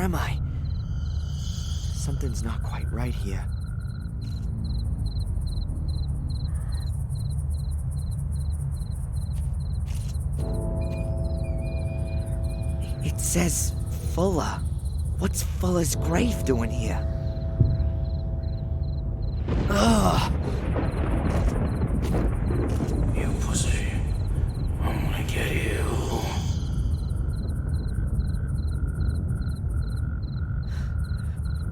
am I? Something's not quite right here. It says Fuller. What's Fuller's grave doing here? Ugh! You pussy. I'm gonna get you.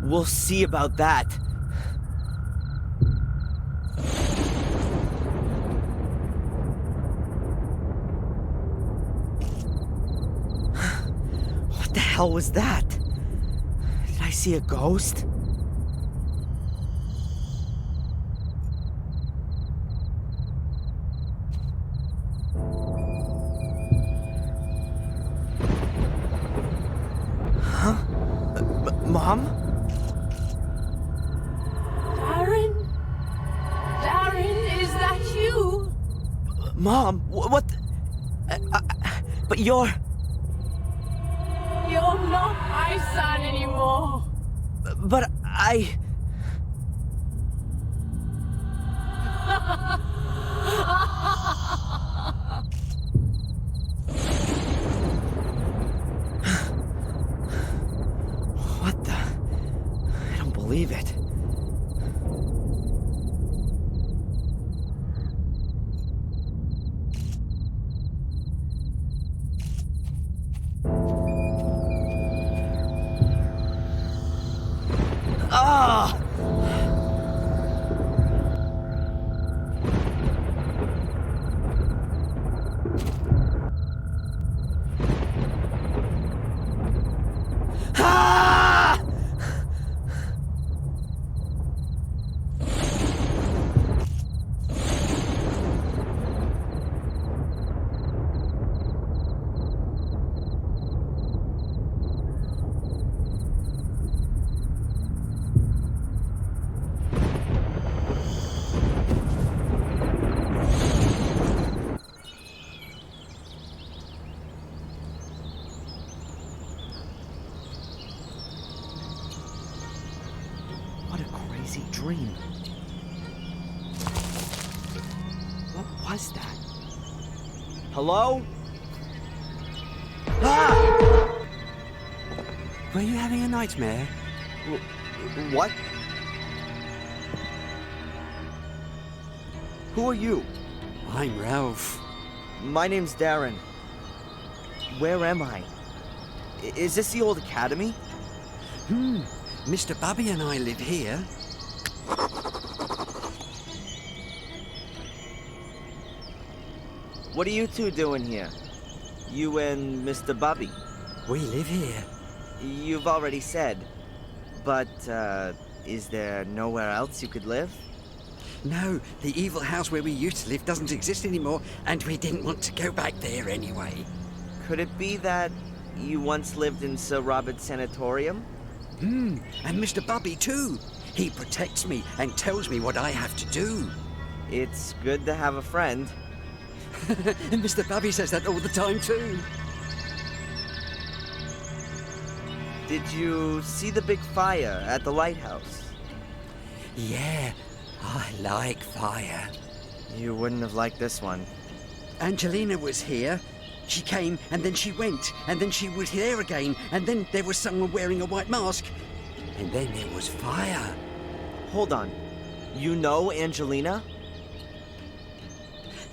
We'll see about that. What the hell was that? Did I see a ghost? Huh? Mom? Darren, is that you? Mom, what? But you're not my son anymore. But I... What the... I don't believe it. Ah! Ah! What a crazy dream. What was that? Hello? Ah! Were you having a nightmare? What? Who are you? I'm Ralph. My name's Darren. Where am I? Is this the old academy? Mr. Bubby and I live here. What are you two doing here? You and Mr. Bubby? We live here. You've already said. But, is there nowhere else you could live? No, the evil house where we used to live doesn't exist anymore, and we didn't want to go back there anyway. Could it be that you once lived in Sir Robert's sanatorium? And Mr. Bubby too. He protects me and tells me what I have to do. It's good to have a friend. And Mr. Bubby says that all the time too. Did you see the big fire at the lighthouse? Yeah, I like fire. You wouldn't have liked this one. Angelina was here. She came, and then she went, and then she was here again, and then there was someone wearing a white mask, and then there was fire. Hold on. You know Angelina?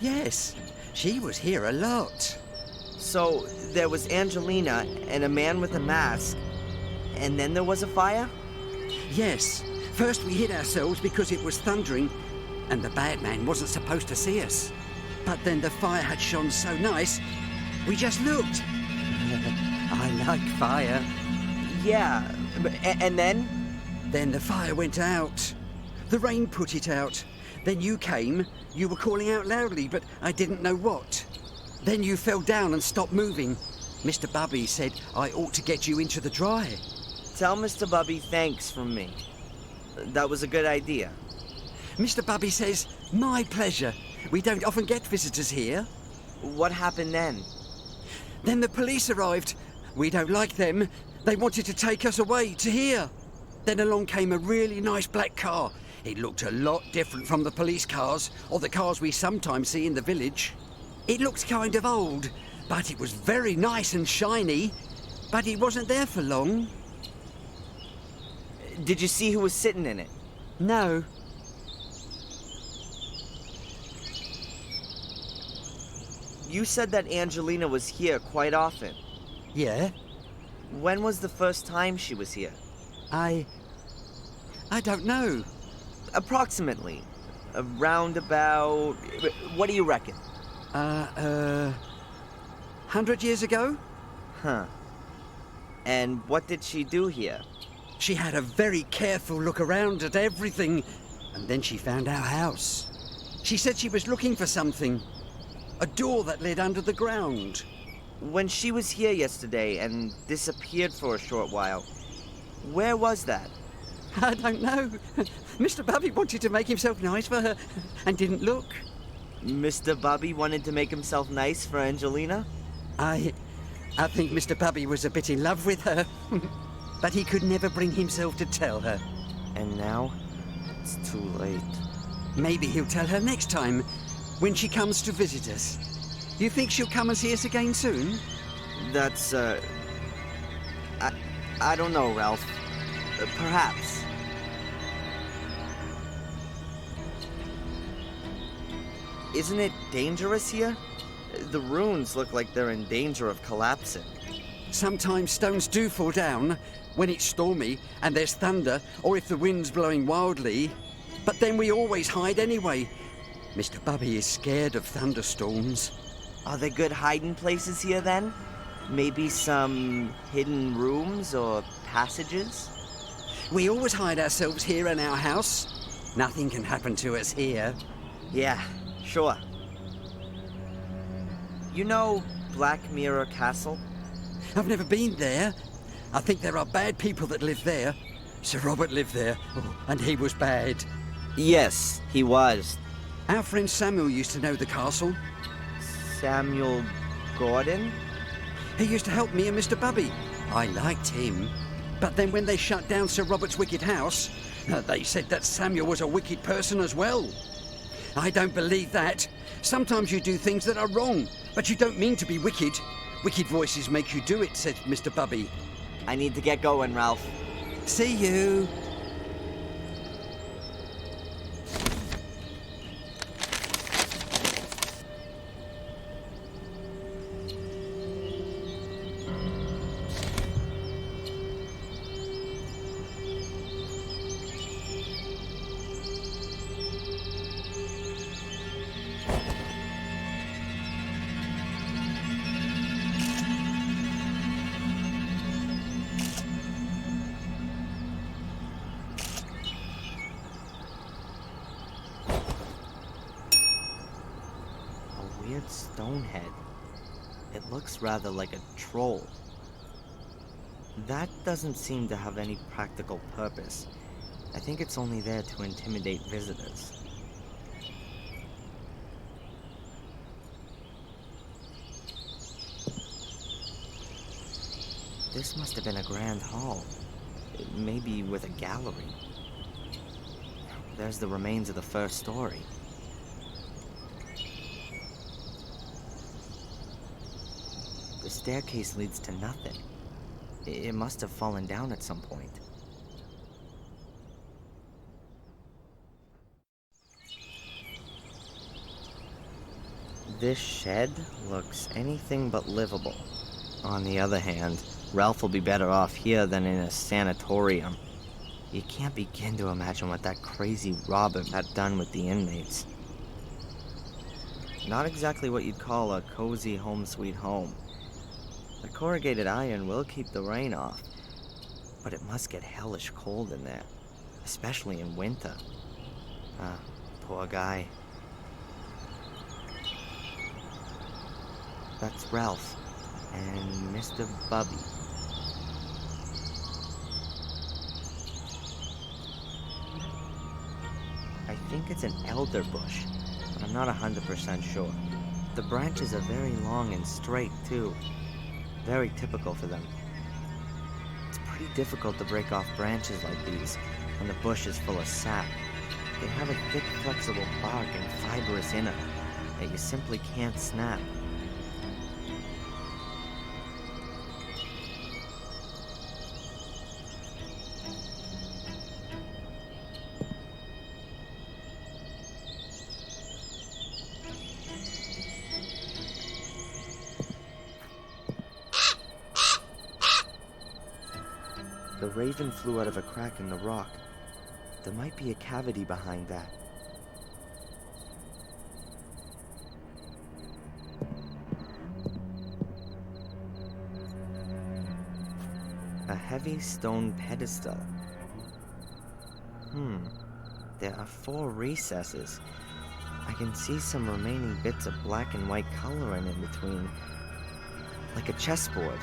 Yes, she was here a lot. So, there was Angelina and a man with a mask, and then there was a fire? Yes, first we hid ourselves because it was thundering, and the bad man wasn't supposed to see us. But then the fire had shone so nice, we just looked. I like fire. Yeah, and then? Then the fire went out. The rain put it out. Then you came. You were calling out loudly, but I didn't know what. Then you fell down and stopped moving. Mr. Bubby said I ought to get you into the dry. Tell Mr. Bubby thanks from me. That was a good idea. Mr. Bubby says, my pleasure. We don't often get visitors here. What happened then? Then the police arrived. We don't like them. They wanted to take us away to here. Then along came a really nice black car. It looked a lot different from the police cars or the cars we sometimes see in the village. It looked kind of old, but it was very nice and shiny. But it wasn't there for long. Did you see who was sitting in it? No. You said that Angelina was here quite often. Yeah? When was the first time she was here? I don't know. Approximately. Around about... What do you reckon? 100 years ago? Huh. And what did she do here? She had a very careful look around at everything, and then she found our house. She said she was looking for something. A door that led under the ground. When she was here yesterday and disappeared for a short while, where was that? I don't know. Mr. Bubby wanted to make himself nice for her and didn't look. Mr. Bubby wanted to make himself nice for Angelina? I think Mr. Bubby was a bit in love with her. But he could never bring himself to tell her. And now, it's too late. Maybe he'll tell her next time, when she comes to visit us. You think she'll come and see us again soon? That's, I don't know, Ralph. Perhaps. Isn't it dangerous here? The ruins look like they're in danger of collapsing. Sometimes stones do fall down, when it's stormy and there's thunder, or if the wind's blowing wildly. But then we always hide anyway. Mr. Bubby is scared of thunderstorms. Are there good hiding places here then? Maybe some hidden rooms or passages? We always hide ourselves here in our house. Nothing can happen to us here. Yeah, sure. You know Black Mirror Castle? I've never been there. I think there are bad people that live there. Sir Robert lived there, and he was bad. Yes, he was. Our friend Samuel used to know the castle. Samuel Gordon? He used to help me and Mr. Bubby. I liked him. But then when they shut down Sir Robert's wicked house, they said that Samuel was a wicked person as well. I don't believe that. Sometimes you do things that are wrong, but you don't mean to be wicked. Wicked voices make you do it, said Mr. Bubby. I need to get going, Ralph. See you. Weird stone head. It looks rather like a troll. That doesn't seem to have any practical purpose. I think it's only there to intimidate visitors. This must have been a grand hall. Maybe with a gallery. There's the remains of the first story. The staircase leads to nothing. It must have fallen down at some point. This shed looks anything but livable. On the other hand, Ralph will be better off here than in a sanatorium. You can't begin to imagine what that crazy robber had done with the inmates. Not exactly what you'd call a cozy home sweet home. The corrugated iron will keep the rain off, but it must get hellish cold in there, especially in winter. Poor guy. That's Ralph and Mr. Bubby. I think it's an elder bush, but I'm not 100% sure. The branches are very long and straight, too. Very typical for them. pretty difficult to break off branches like these when the bush is full of sap. They have a thick, flexible bark and fibrous inner that you simply can't snap. The raven flew out of a crack in the rock. There might be a cavity behind that. A heavy stone pedestal. There are 4 recesses. I can see some remaining bits of black and white coloring in between, like a chessboard.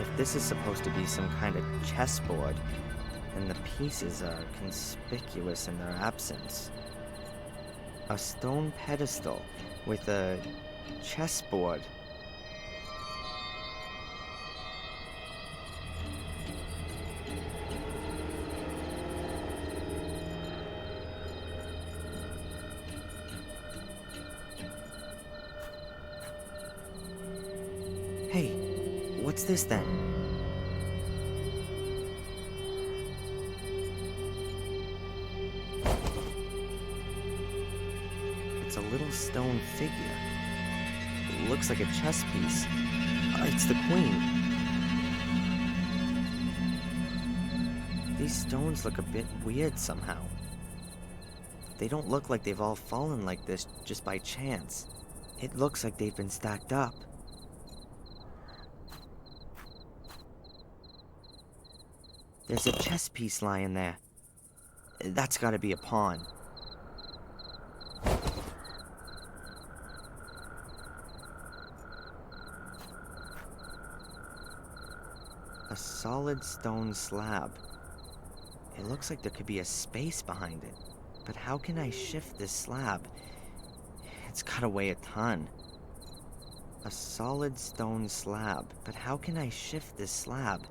If this is supposed to be some kind of chessboard, then the pieces are conspicuous in their absence. A stone pedestal with a chessboard. Hey, what's this then? It's a little stone figure. It looks like a chess piece. It's the queen. These stones look a bit weird somehow. They don't look like they've all fallen like this just by chance. It looks like they've been stacked up. There's a chess piece lying there. That's gotta be a pawn. A solid stone slab. It looks like there could be a space behind it. But how can I shift this slab? It's gotta weigh a ton. A solid stone slab. But how can I shift this slab?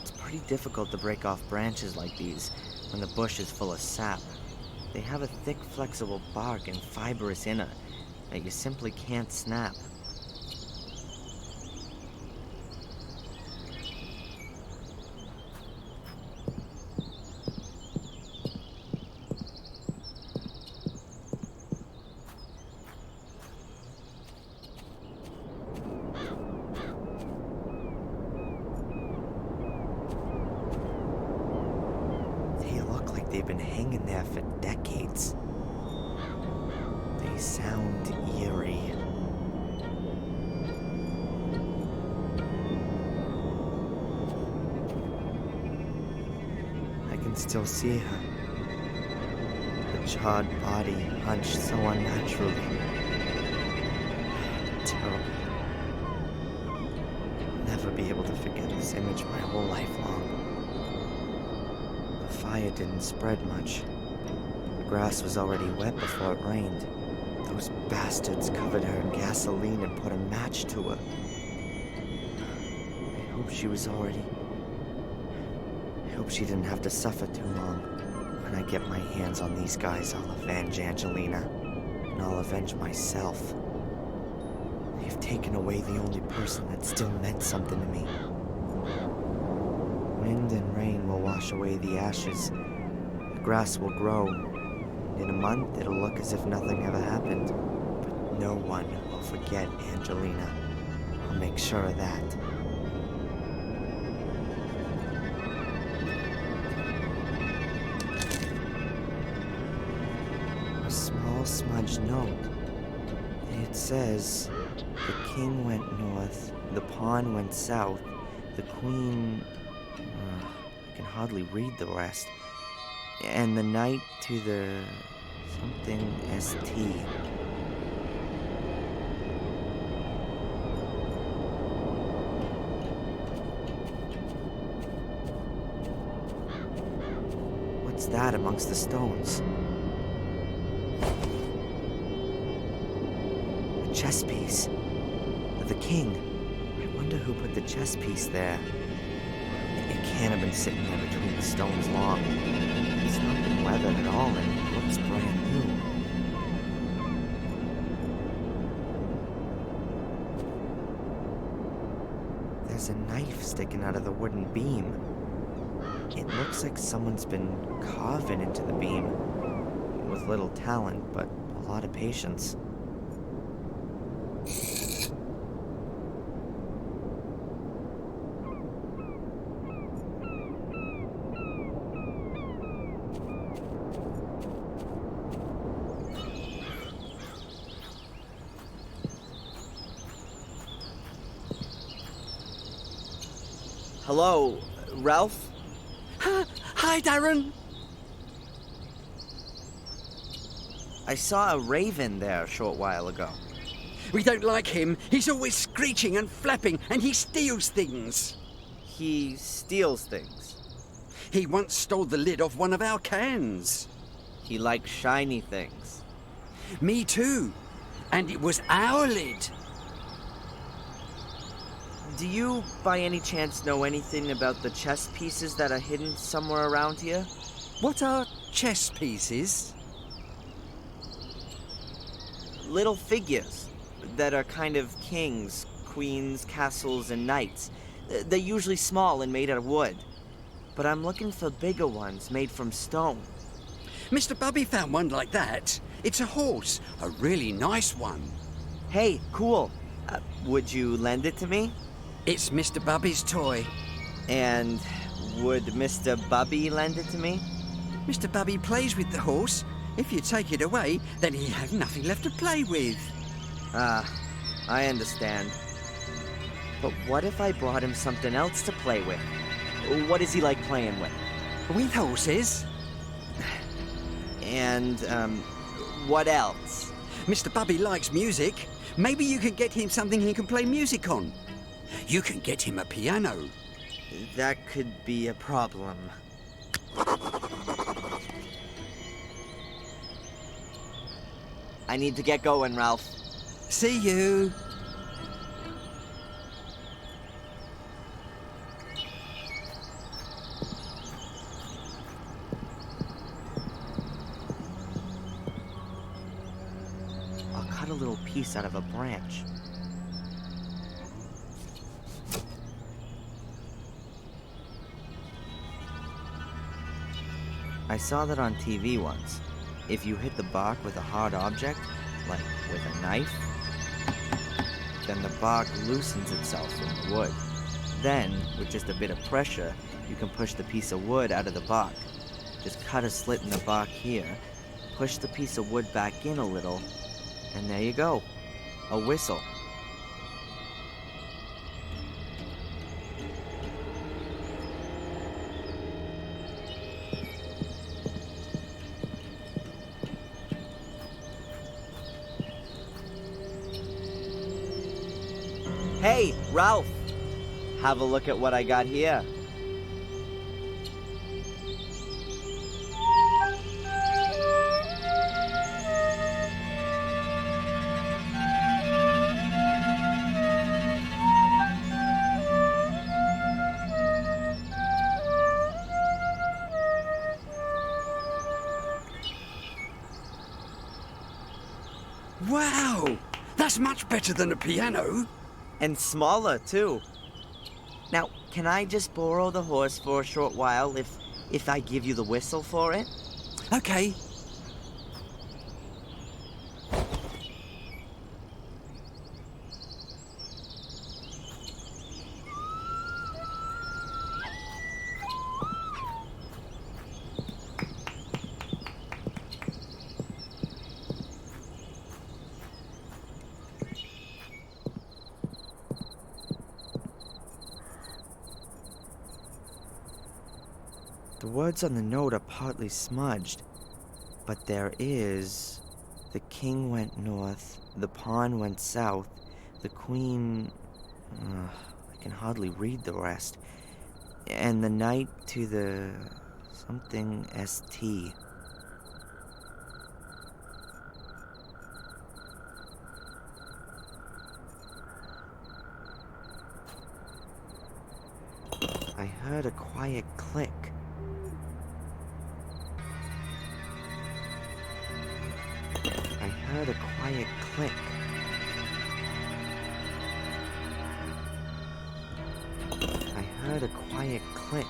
It's pretty difficult to break off branches like these when the bush is full of sap. They have a thick, flexible bark and fibrous inner that you simply can't snap. They've been hanging there for decades. They sound eerie. I can still see her. The charred body hunched so unnaturally. Terrible. I'll never be able to forget this image my whole life long. The fire didn't spread much. The grass was already wet before it rained. Those bastards covered her in gasoline and put a match to her. I hope she was already... I hope she didn't have to suffer too long. When I get my hands on these guys, I'll avenge Angelina. And I'll avenge myself. They've taken away the only person that still meant something to me. Wind and rain will wash away the ashes. The grass will grow. In a month, it'll look as if nothing ever happened. But no one will forget Angelina. I'll make sure of that. A small smudged note. It says, the king went north, the pawn went south, the queen... I can hardly read the rest. And the knight to the... something ST. What's that amongst the stones? A chess piece. The king. I wonder who put the chess piece there. It can't have been sitting there between the stones long. It's not been weathered at all and it looks brand new. There's a knife sticking out of the wooden beam. It looks like someone's been carving into the beam. With little talent, but a lot of patience. Hello, Ralph? Hi, Darren. I saw a raven there a short while ago. We don't like him. He's always screeching and flapping, and he steals things. He steals things. He once stole the lid off one of our cans. He likes shiny things. Me too. And it was our lid. Do you, by any chance, know anything about the chess pieces that are hidden somewhere around here? What are chess pieces? Little figures that are kind of kings, queens, castles, and knights. They're usually small and made out of wood. But I'm looking for bigger ones made from stone. Mr. Bubby found one like that. It's a horse, a really nice one. Hey, cool. Would you lend it to me? It's Mr. Bubby's toy. And would Mr. Bubby lend it to me? Mr. Bubby plays with the horse. If you take it away, then he'd have nothing left to play with. I understand. But what if I brought him something else to play with? What is he like playing with? With horses? And, what else? Mr. Bubby likes music. Maybe you can get him something he can play music on. You can get him a piano. That could be a problem. I need to get going, Ralph. See you. I'll cut a little piece out of a branch. I saw that on TV once. If you hit the bark with a hard object, like with a knife, then the bark loosens itself from the wood. Then, with just a bit of pressure, you can push the piece of wood out of the bark. Just cut a slit in the bark here, push the piece of wood back in a little, and there you go. A whistle. Hey, Ralph! Have a look at what I got here. Wow! That's much better than a piano. And smaller, too. Now, can I just borrow the horse for a short while if I give you the whistle for it? Okay. The words on the note are partly smudged, but there is... The king went north, the pawn went south, the queen... I can hardly read the rest. And the knight to the Something ST. I heard a quiet click. I heard a quiet click. I heard a quiet click.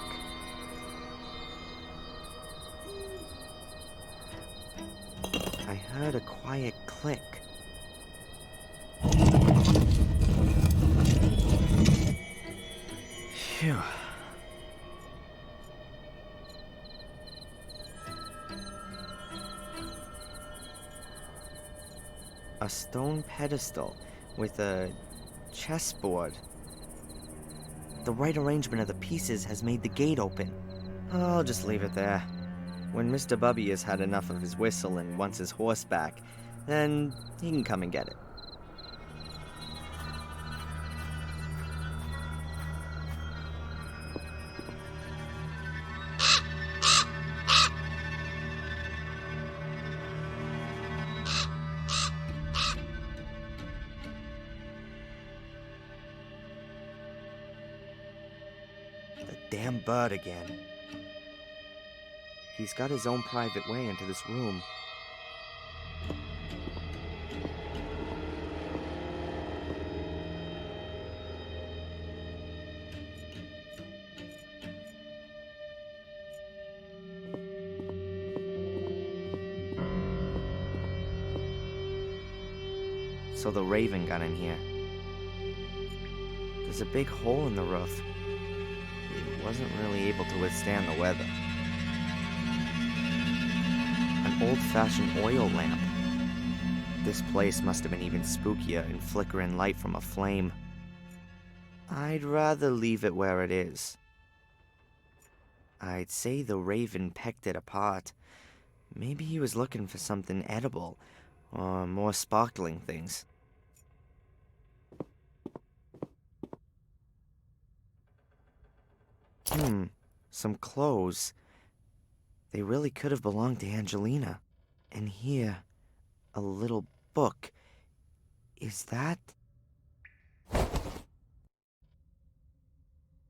I heard a quiet click. Phew. A stone pedestal with a chessboard. The right arrangement of the pieces has made the gate open. I'll just leave it there. When Mr. Bubby has had enough of his whistle and wants his horse back, then he can come and get it. The damn bird again. He's got his own private way into this room. So the raven got in here. There's a big hole in the roof. It wasn't really able to withstand the weather. An old-fashioned oil lamp. This place must have been even spookier in flickering light from a flame. I'd rather leave it where it is. I'd say the raven pecked it apart. Maybe he was looking for something edible, or more sparkling things. Some clothes. They really could have belonged to Angelina. And here, a little book. Is that?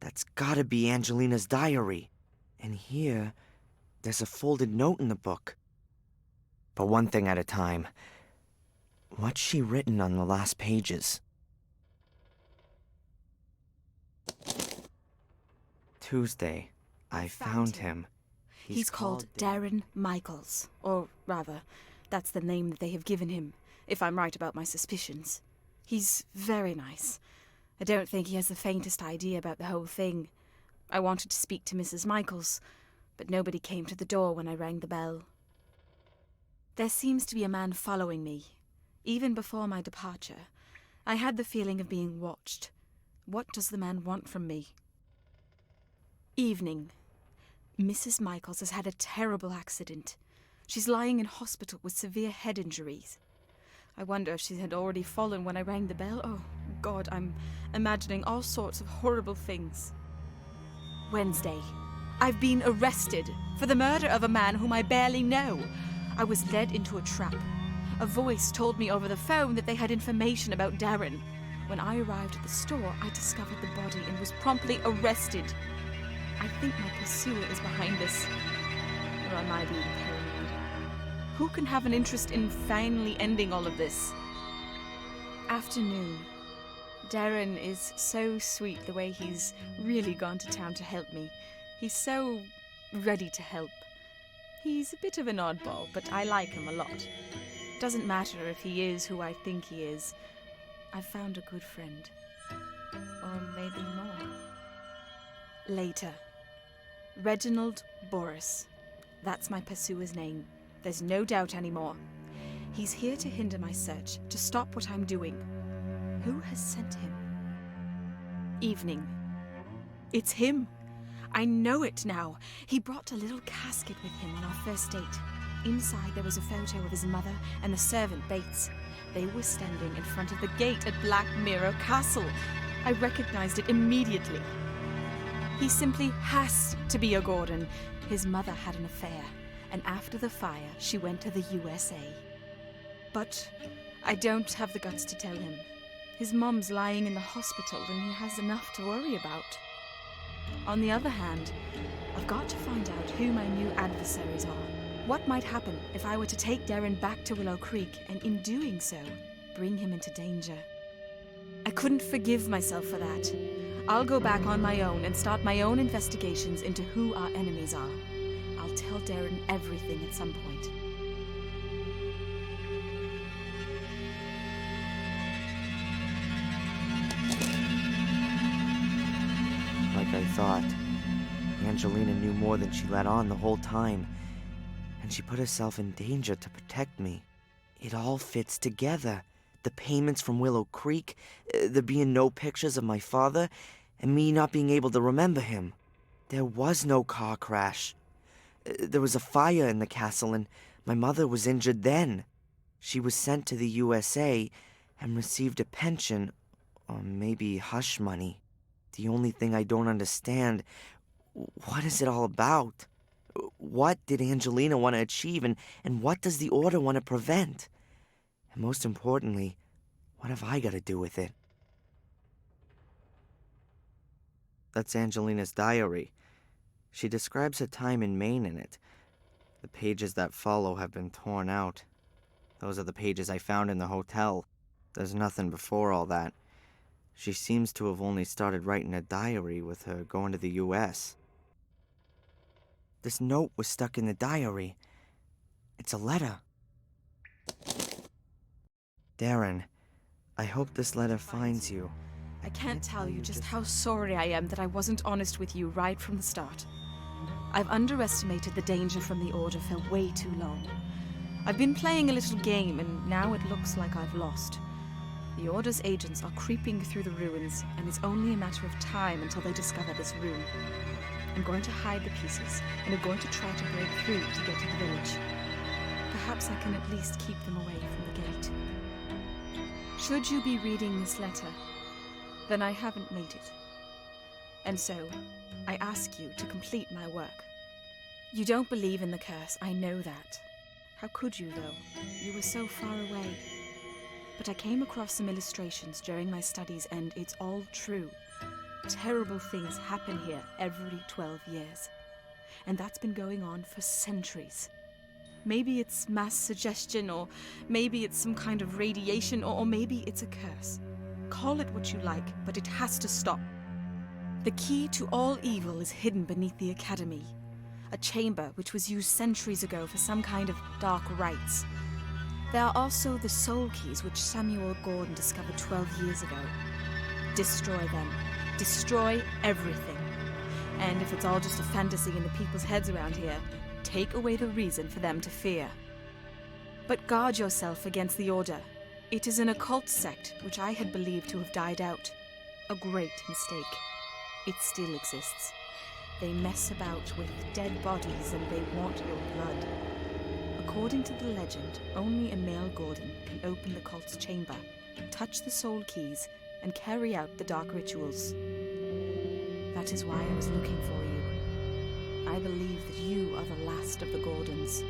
That's gotta be Angelina's diary. And here, there's a folded note in the book. But one thing at a time. What's she written on the last pages? Tuesday, I found him. He's called Darren Michaels. Or rather, that's the name that they have given him, if I'm right about my suspicions. He's very nice. I don't think he has the faintest idea about the whole thing. I wanted to speak to Mrs. Michaels, but nobody came to the door when I rang the bell. There seems to be a man following me. Even before my departure, I had the feeling of being watched. What does the man want from me? Evening. Mrs. Michaels has had a terrible accident. She's lying in hospital with severe head injuries. I wonder if she had already fallen when I rang the bell. Oh, God, I'm imagining all sorts of horrible things. Wednesday. I've been arrested for the murder of a man whom I barely know. I was led into a trap. A voice told me over the phone that they had information about Darren. When I arrived at the store, I discovered the body and was promptly arrested. I think my pursuer is behind this. Or am I being paranoid? Who can have an interest in finally ending all of this? Afternoon. Darren is so sweet the way he's really gone to town to help me. He's so ready to help. He's a bit of an oddball, but I like him a lot. Doesn't matter if he is who I think he is. I've found a good friend. Or maybe more. Later. Reginald Boris. That's my pursuer's name. There's no doubt anymore. He's here to hinder my search, to stop what I'm doing. Who has sent him? Evening. It's him. I know it now. He brought a little casket with him on our first date. Inside there was a photo of his mother and the servant Bates. They were standing in front of the gate at Black Mirror Castle. I recognized it immediately. He simply has to be a Gordon. His mother had an affair, and after the fire, she went to the USA. But I don't have the guts to tell him. His mom's lying in the hospital, and he has enough to worry about. On the other hand, I've got to find out who my new adversaries are. What might happen if I were to take Darren back to Willow Creek, and in doing so, bring him into danger? I couldn't forgive myself for that. I'll go back on my own and start my own investigations into who our enemies are. I'll tell Darren everything at some point. Like I thought, Angelina knew more than she let on the whole time, and she put herself in danger to protect me. It all fits together. The payments from Willow Creek, there being no pictures of my father, and me not being able to remember him. There was no car crash. There was a fire in the castle, and my mother was injured then. She was sent to the USA and received a pension, or maybe hush money. The only thing I don't understand, what is it all about? What did Angelina want to achieve, and what does the Order want to prevent? And most importantly, what have I got to do with it? That's Angelina's diary. She describes her time in Maine in it. The pages that follow have been torn out. Those are the pages I found in the hotel. There's nothing before all that. She seems to have only started writing a diary with her going to the US. This note was stuck in the diary. It's a letter. Darren, I hope this letter finds you. I can't tell you just how sorry I am that I wasn't honest with you right from the start. I've underestimated the danger from the Order for way too long. I've been playing a little game, and now it looks like I've lost. The Order's agents are creeping through the ruins, and it's only a matter of time until they discover this room. I'm going to hide the pieces, and I'm going to try to break through to get to the village. Perhaps I can at least keep them away from the gate. Should you be reading this letter, then I haven't made it. And so, I ask you to complete my work. You don't believe in the curse, I know that. How could you, though? You were so far away. But I came across some illustrations during my studies, and it's all true. Terrible things happen here every 12 years. And that's been going on for centuries. Maybe it's mass suggestion, or maybe it's some kind of radiation, or maybe it's a curse. Call it what you like, but it has to stop. The key to all evil is hidden beneath the Academy, a chamber which was used centuries ago for some kind of dark rites. There are also the soul keys which Samuel Gordon discovered 12 years ago. Destroy them. Destroy everything. And if it's all just a fantasy in the people's heads around here, take away the reason for them to fear. But guard yourself against the Order. It is an occult sect which I had believed to have died out. A great mistake. It still exists. They mess about with dead bodies and they want your blood. According to the legend, only a male Gordon can open the cult's chamber, touch the soul keys, and carry out the dark rituals. That is why I was looking for you. I believe that you are the last of the Gordons.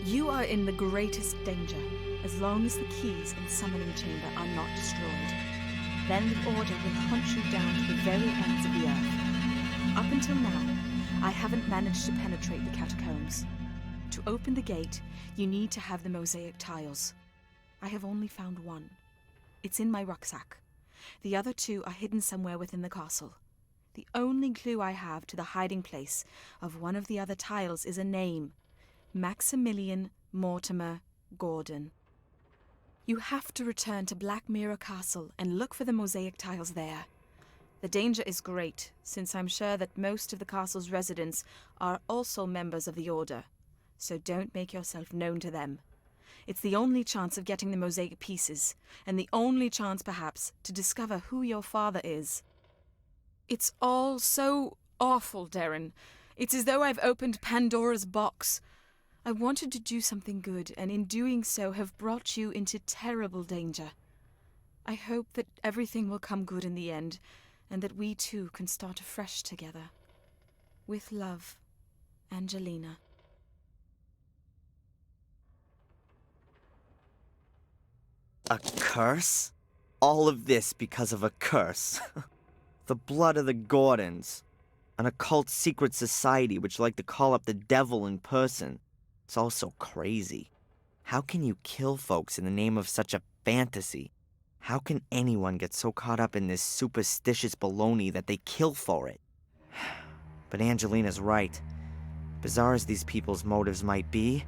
You are in the greatest danger, as long as the keys in the summoning chamber are not destroyed. Then the Order will hunt you down to the very ends of the earth. Up until now, I haven't managed to penetrate the catacombs. To open the gate, you need to have the mosaic tiles. I have only found one. It's in my rucksack. The other two are hidden somewhere within the castle. The only clue I have to the hiding place of one of the other tiles is a name: Maximilian Mortimer Gordon. You have to return to Black Mirror Castle and look for the mosaic tiles there. The danger is great, since I'm sure that most of the castle's residents are also members of the Order, so don't make yourself known to them. It's the only chance of getting the mosaic pieces, and the only chance, perhaps, to discover who your father is. It's all so awful, Darren. It's as though I've opened Pandora's box. I wanted to do something good, and in doing so have brought you into terrible danger. I hope that everything will come good in the end, and that we too can start afresh together. With love, Angelina. A curse? All of this because of a curse. The blood of the Gordons. An occult secret society which like to call up the devil in person. It's all so crazy. How can you kill folks in the name of such a fantasy? How can anyone get so caught up in this superstitious baloney that they kill for it? But Angelina's right. Bizarre as these people's motives might be,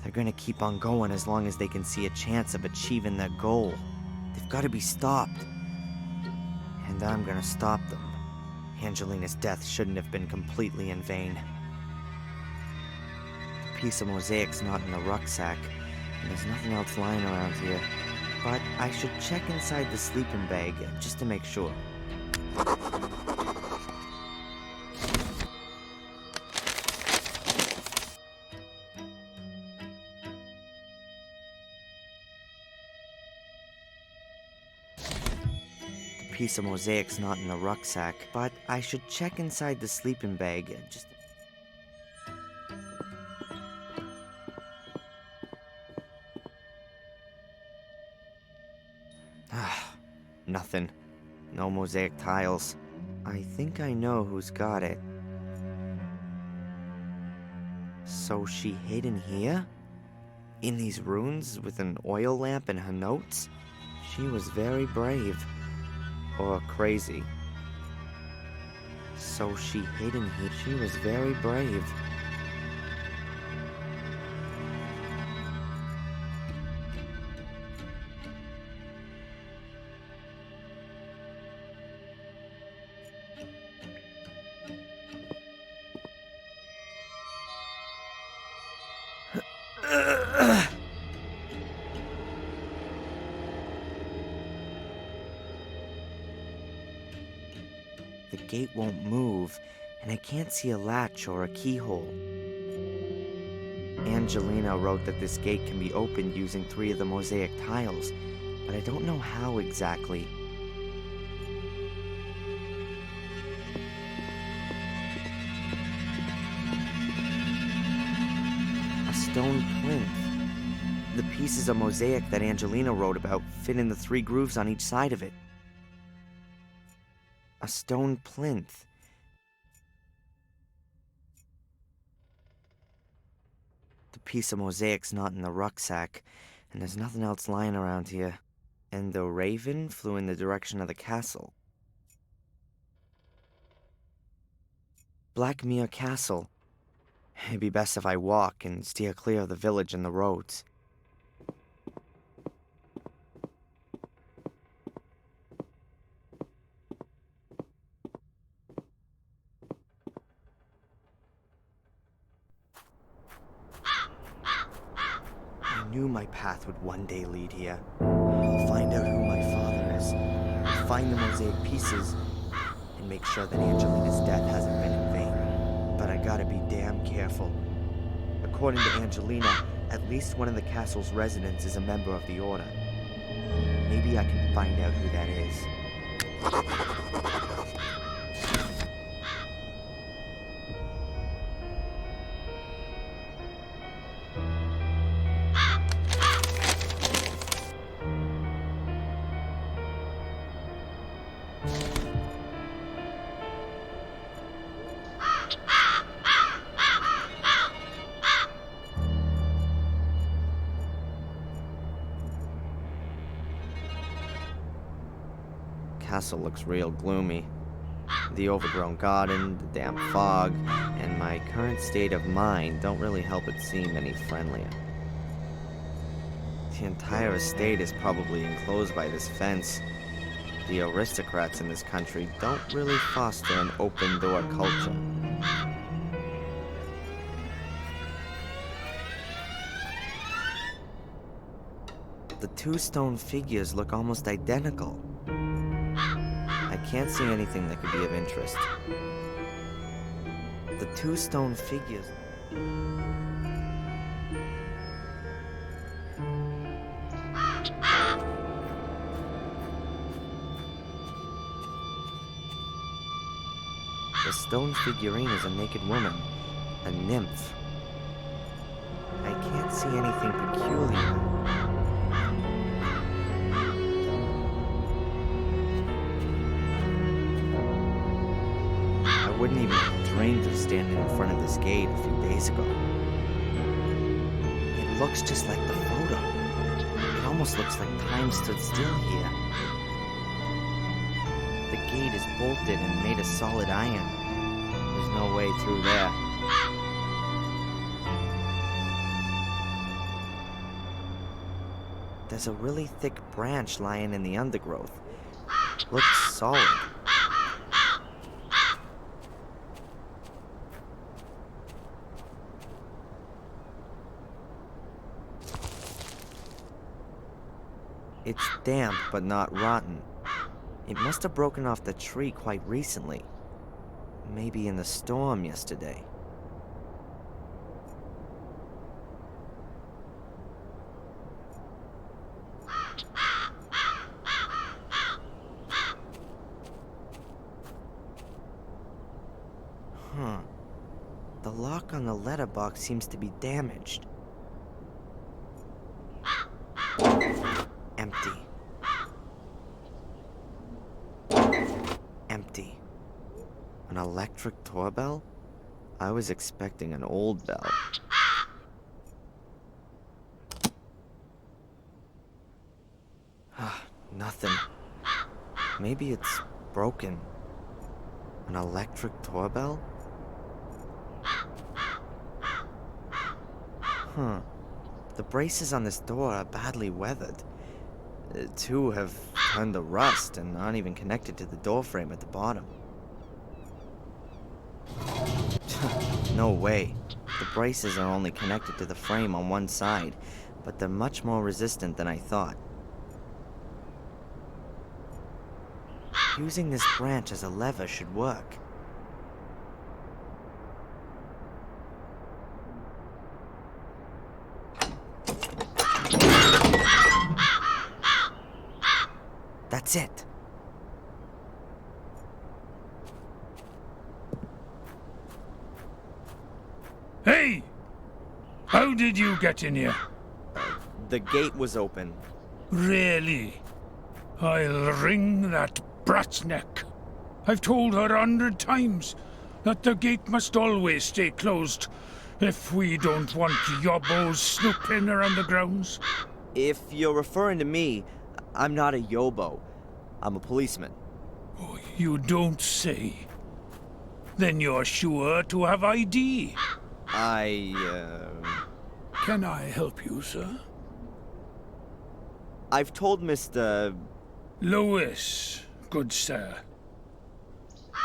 they're gonna keep on going as long as they can see a chance of achieving their goal. They've gotta be stopped. And I'm gonna stop them. Angelina's death shouldn't have been completely in vain. The piece of mosaic's not in the rucksack, and there's nothing else lying around here. But I should check inside the sleeping bag just to make sure. The piece of mosaic's not in the rucksack, but I should check inside the sleeping bag just to... Nothing. No mosaic tiles. I think I know who's got it. So she hid in here? In these ruins with an oil lamp and her notes? She was very brave. Or crazy. So she hid in here. She was very brave. The gate won't move, and I can't see a latch or a keyhole. Angelina wrote that this gate can be opened using 3 of the mosaic tiles, but I don't know how exactly. A stone plinth. The pieces of mosaic that Angelina wrote about fit in the 3 grooves on each side of it. A stone plinth. The piece of mosaic's not in the rucksack, and there's nothing else lying around here. And the raven flew in the direction of the castle. Blackmere Castle. It'd be best if I walk and steer clear of the village and the roads. I knew my path would one day lead here. I'll find out who my father is, find the mosaic pieces, and make sure that Angelina's death hasn't been in vain. But I gotta be damn careful. According to Angelina, at least one of the castle's residents is a member of the Order. Maybe I can find out who that is. Castle looks real gloomy. The overgrown garden, the damp fog, and my current state of mind don't really help it seem any friendlier. The entire estate is probably enclosed by this fence. The aristocrats in this country don't really foster an open-door culture. The 2 stone figures look almost identical. I can't see anything that could be of interest. The 2 stone figures... The stone figurine is a naked woman, A nymph. I can't see anything peculiar. I wouldn't even have dreamed of standing in front of this gate a few days ago. It looks just like the photo. It almost looks like time stood still here. The gate is bolted and made of solid iron. There's no way through there. There's a really thick branch lying in the undergrowth. Looks solid. It's damp but not rotten. It must have broken off the tree quite recently. Maybe in the storm yesterday. The lock on the letterbox seems to be damaged. Empty. Empty. An electric doorbell? I was expecting an old bell. Nothing. Maybe it's broken. An electric doorbell? The braces on this door are badly weathered. Two have turned to rust and aren't even connected to the door frame at the bottom. No way. The braces are only connected to the frame on one side, but they're much more resistant than I thought. Using this branch as a lever should work. That's it. Hey! How did you get in here? The gate was open. Really? I'll wring that brat's neck. I've told her 100 times that the gate must always stay closed if we don't want yobbos snooping around the grounds. If you're referring to me, I'm not a yobo. I'm a policeman. Oh, you don't say. Then you're sure to have ID. Can I help you, sir? I've told Mr. Lewis, good sir.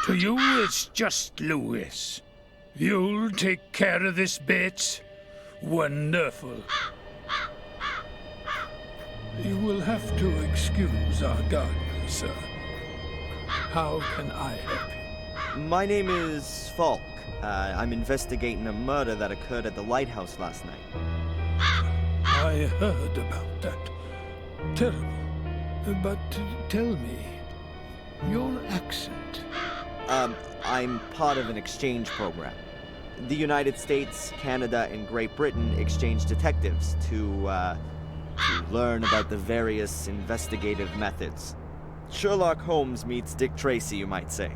To you, it's just Lewis. You'll take care of this bit. Wonderful. You will have to excuse our gardener, sir. How can I help you? My name is Falk. I'm investigating a murder that occurred at the lighthouse last night. I heard about that. Terrible. But tell me, your accent. I'm part of an exchange program. The United States, Canada, and Great Britain exchange detectives to learn about the various investigative methods. Sherlock Holmes meets Dick Tracy, you might say.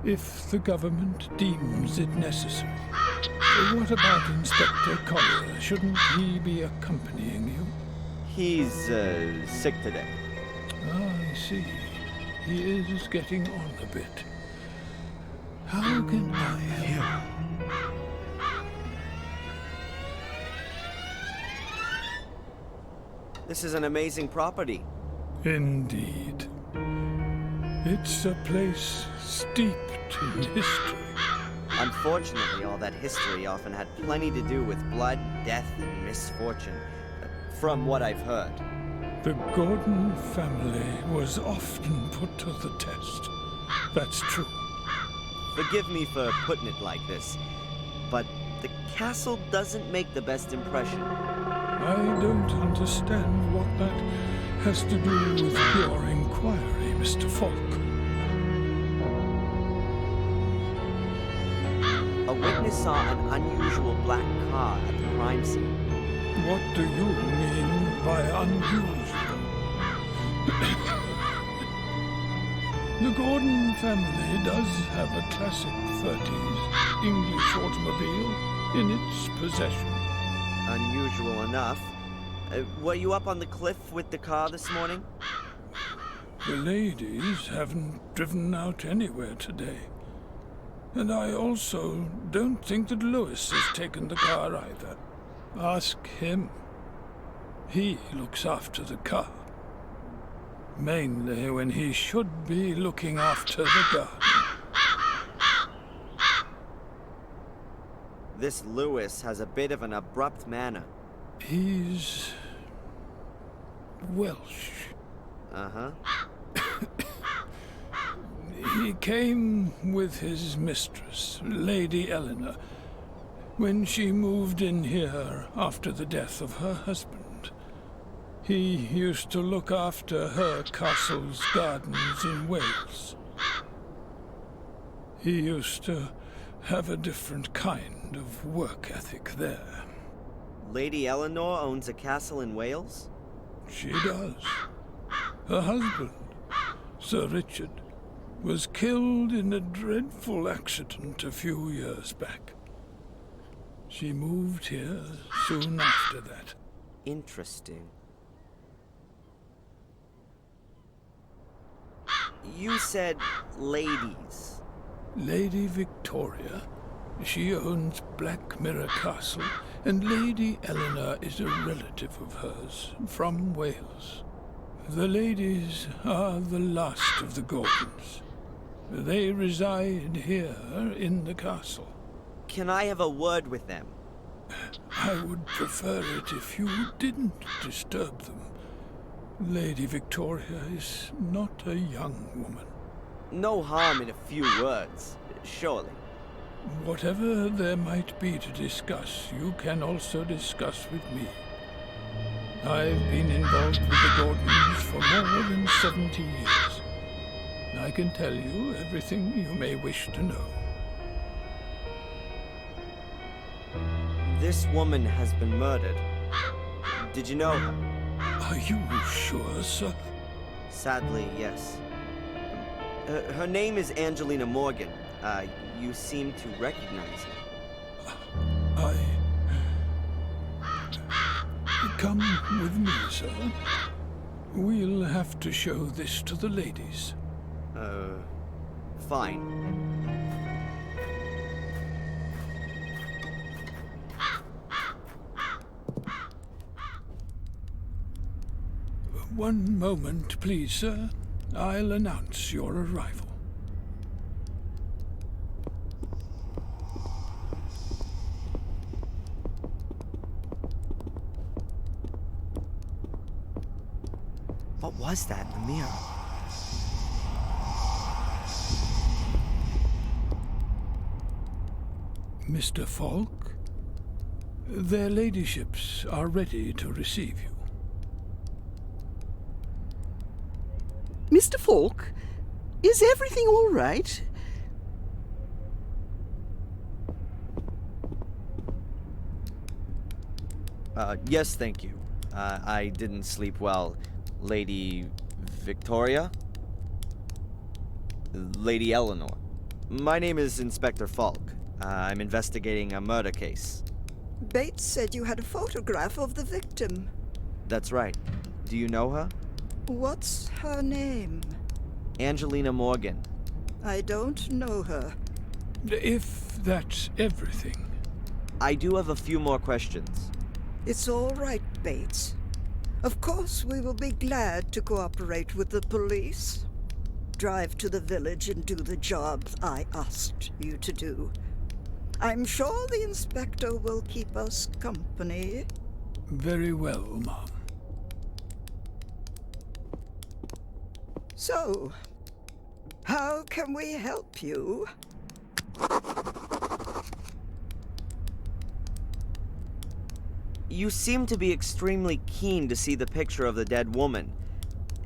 If the government deems it necessary. What about Inspector Collier? Shouldn't he be accompanying you? He's sick today. I see. He is getting on a bit. How can I help? This is an amazing property. Indeed. It's a place steeped in history. Unfortunately, all that history often had plenty to do with blood, death, and misfortune, from what I've heard. The Gordon family was often put to the test. That's true. Forgive me for putting it like this, but the castle doesn't make the best impression. I don't understand what that has to do with your inquiry, Mr. Falk. A witness witness saw an unusual black car at the crime scene. What do you mean by unusual? The Gordon family does have a classic 30s English automobile in its possession. Unusual enough. Were you up on the cliff with the car this morning? The ladies haven't driven out anywhere today. And I also don't think that Lewis has taken the car either. Ask him. He looks after the car. Mainly when he should be looking after the garden. This Lewis has a bit of an abrupt manner. He's Welsh. Uh-huh. He came with his mistress, Lady Eleanor, when she moved in here after the death of her husband. He used to look after her castle's gardens in Wales. He used to have a different kind of work ethic there. Lady Eleanor owns a castle in Wales? She does. Her husband, Sir Richard, was killed in a dreadful accident a few years back. She moved here soon after that. Interesting. You said ladies. Lady Victoria, she owns Black Mirror Castle, and Lady Eleanor is a relative of hers from Wales. The ladies are the last of the Gordons. They reside here in the castle. Can I have a word with them? I would prefer it if you didn't disturb them. Lady Victoria is not a young woman. No harm in a few words, surely. Whatever there might be to discuss, you can also discuss with me. I've been involved with the Gordons for more than 70 years. I can tell you everything you may wish to know. This woman has been murdered. Did you know her? Are you sure, sir? Sadly, yes. Her name is Angelina Morgan. You seem to recognize her. Come with me, sir. We'll have to show this to the ladies. Fine. One moment, please, sir. I'll announce your arrival. What was that in the mirror? Mr. Falk, their ladyships are ready to receive you. Mr. Falk, is everything all right? Yes, thank you. I didn't sleep well. Lady Victoria? Lady Eleanor. My name is Inspector Falk. I'm investigating a murder case. Bates said you had a photograph of the victim. That's right. Do you know her? What's her name? Angelina Morgan. I don't know her. If that's everything. I do have a few more questions. It's all right, Bates. Of course, we will be glad to cooperate with the police. Drive to the village and do the job I asked you to do. I'm sure the inspector will keep us company. Very well, Mom. So, how can we help you? You seem to be extremely keen to see the picture of the dead woman,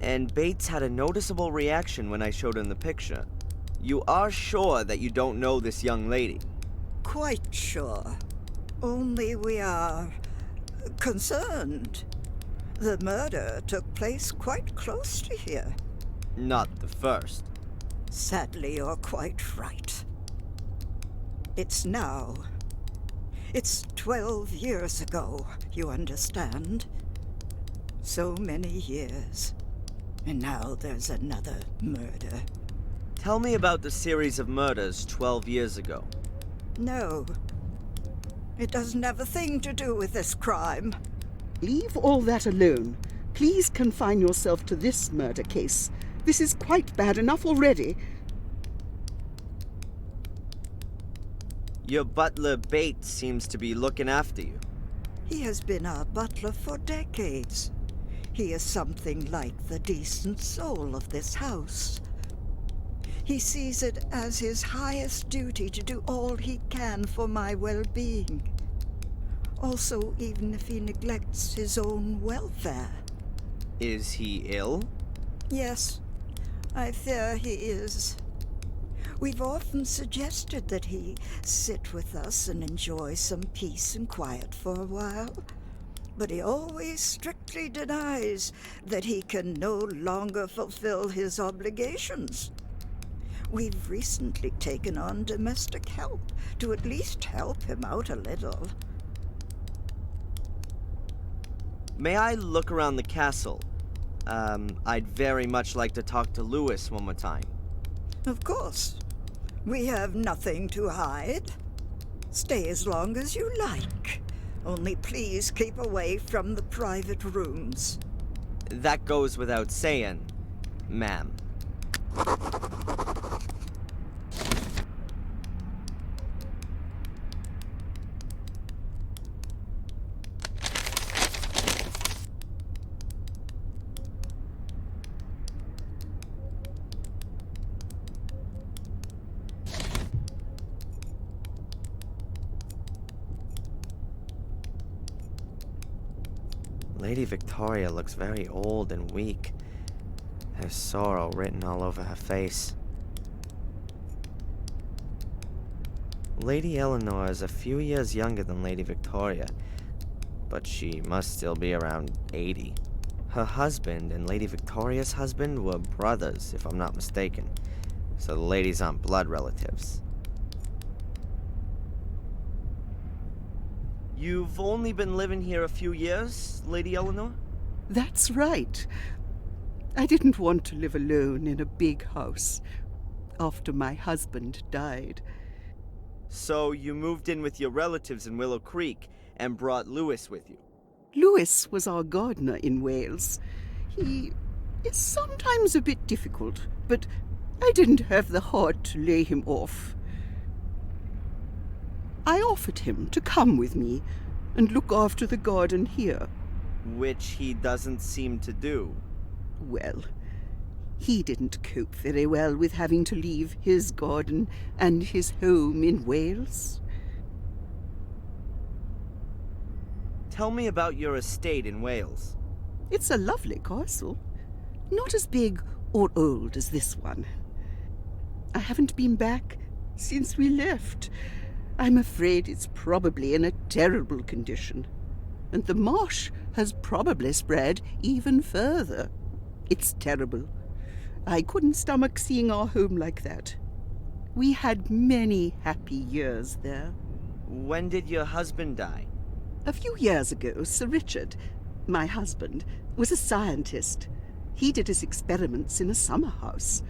and Bates had a noticeable reaction when I showed him the picture. You are sure that you don't know this young lady? quite sure. Only we are concerned. The murder took place quite close to here. Not the first. Sadly, you're quite right. It's now. It's 12 years ago, you understand? So many years. And now there's another murder. Tell me about the series of murders 12 years ago. No. It doesn't have a thing to do with this crime. Leave all that alone. Please confine yourself to this murder case. This is quite bad enough already. Your butler Bates seems to be looking after you. He has been our butler for decades. He is something like the decent soul of this house. He sees it as his highest duty to do all he can for my well-being. Also, even if he neglects his own welfare. Is he ill? Yes, I fear he is. We've often suggested that he sit with us and enjoy some peace and quiet for a while. But he always strictly denies that he can no longer fulfill his obligations. We've recently taken on domestic help to at least help him out a little. May I look around the castle? I'd very much like to talk to Louis one more time. Of course. We have nothing to hide. Stay as long as you like. Only please keep away from the private rooms. That goes without saying, ma'am. Lady Victoria looks very old and weak. There's sorrow written all over her face. Lady Eleanor is a few years younger than Lady Victoria, but she must still be around 80. Her husband and Lady Victoria's husband were brothers, if I'm not mistaken, so the ladies aren't blood relatives. You've only been living here a few years, Lady Eleanor? That's right. I didn't want to live alone in a big house after my husband died. So you moved in with your relatives in Willow Creek and brought Louis with you? Louis was our gardener in Wales. He is sometimes a bit difficult, but I didn't have the heart to lay him off. I offered him to come with me and look after the garden here. Which he doesn't seem to do. Well, he didn't cope very well with having to leave his garden and his home in Wales. Tell me about your estate in Wales. It's a lovely castle. Not as big or old as this one. I haven't been back since we left. I'm afraid it's probably in a terrible condition. And the marsh has probably spread even further. It's terrible. I couldn't stomach seeing our home like that. We had many happy years there. When did your husband die? A few years ago, Sir Richard, my husband, was a scientist. He did his experiments in a summer house.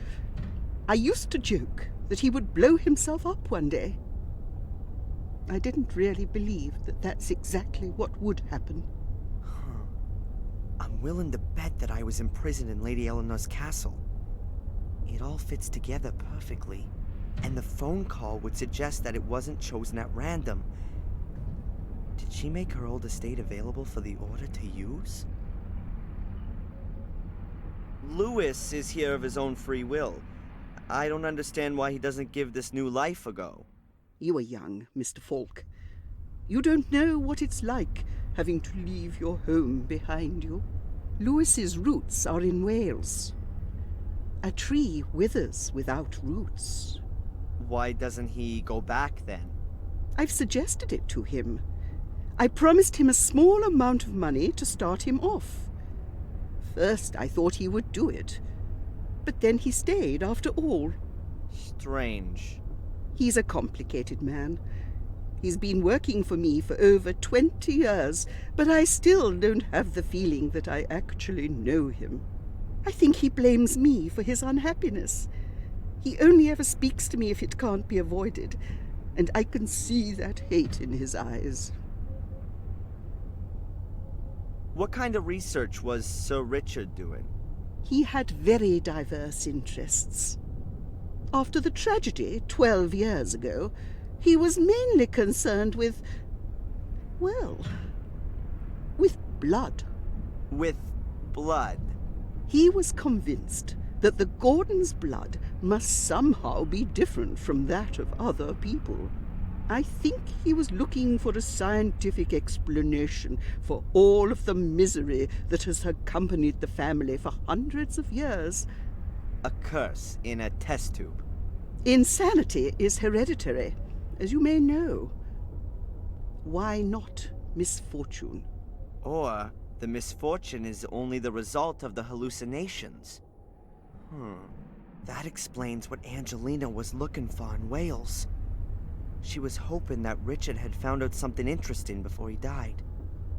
I used to joke that he would blow himself up one day. I didn't really believe that that's exactly what would happen. I'm willing to bet that I was imprisoned in Lady Eleanor's castle. It all fits together perfectly, and the phone call would suggest that it wasn't chosen at random. Did she make her old estate available for the Order to use? Louis is here of his own free will. I don't understand why he doesn't give this new life a go. You are young, Mr. Falk. You don't know what it's like having to leave your home behind you. Louis's roots are in Wales. A tree withers without roots. Why doesn't he go back then? I've suggested it to him. I promised him a small amount of money to start him off. First, I thought he would do it, but then he stayed after all. Strange. He's a complicated man. He's been working for me for over 20 years, but I still don't have the feeling that I actually know him. I think he blames me for his unhappiness. He only ever speaks to me if it can't be avoided, and I can see that hate in his eyes. What kind of research was Sir Richard doing? He had very diverse interests. After the tragedy 12 years ago, he was mainly concerned with, well, with blood. With blood? He was convinced that the Gordons' blood must somehow be different from that of other people. I think he was looking for a scientific explanation for all of the misery that has accompanied the family for hundreds of years. A curse in a test tube. Insanity is hereditary, as you may know. Why not misfortune? Or the misfortune is only the result of the hallucinations. That explains what Angelina was looking for in Wales. She was hoping that Richard had found out something interesting before he died.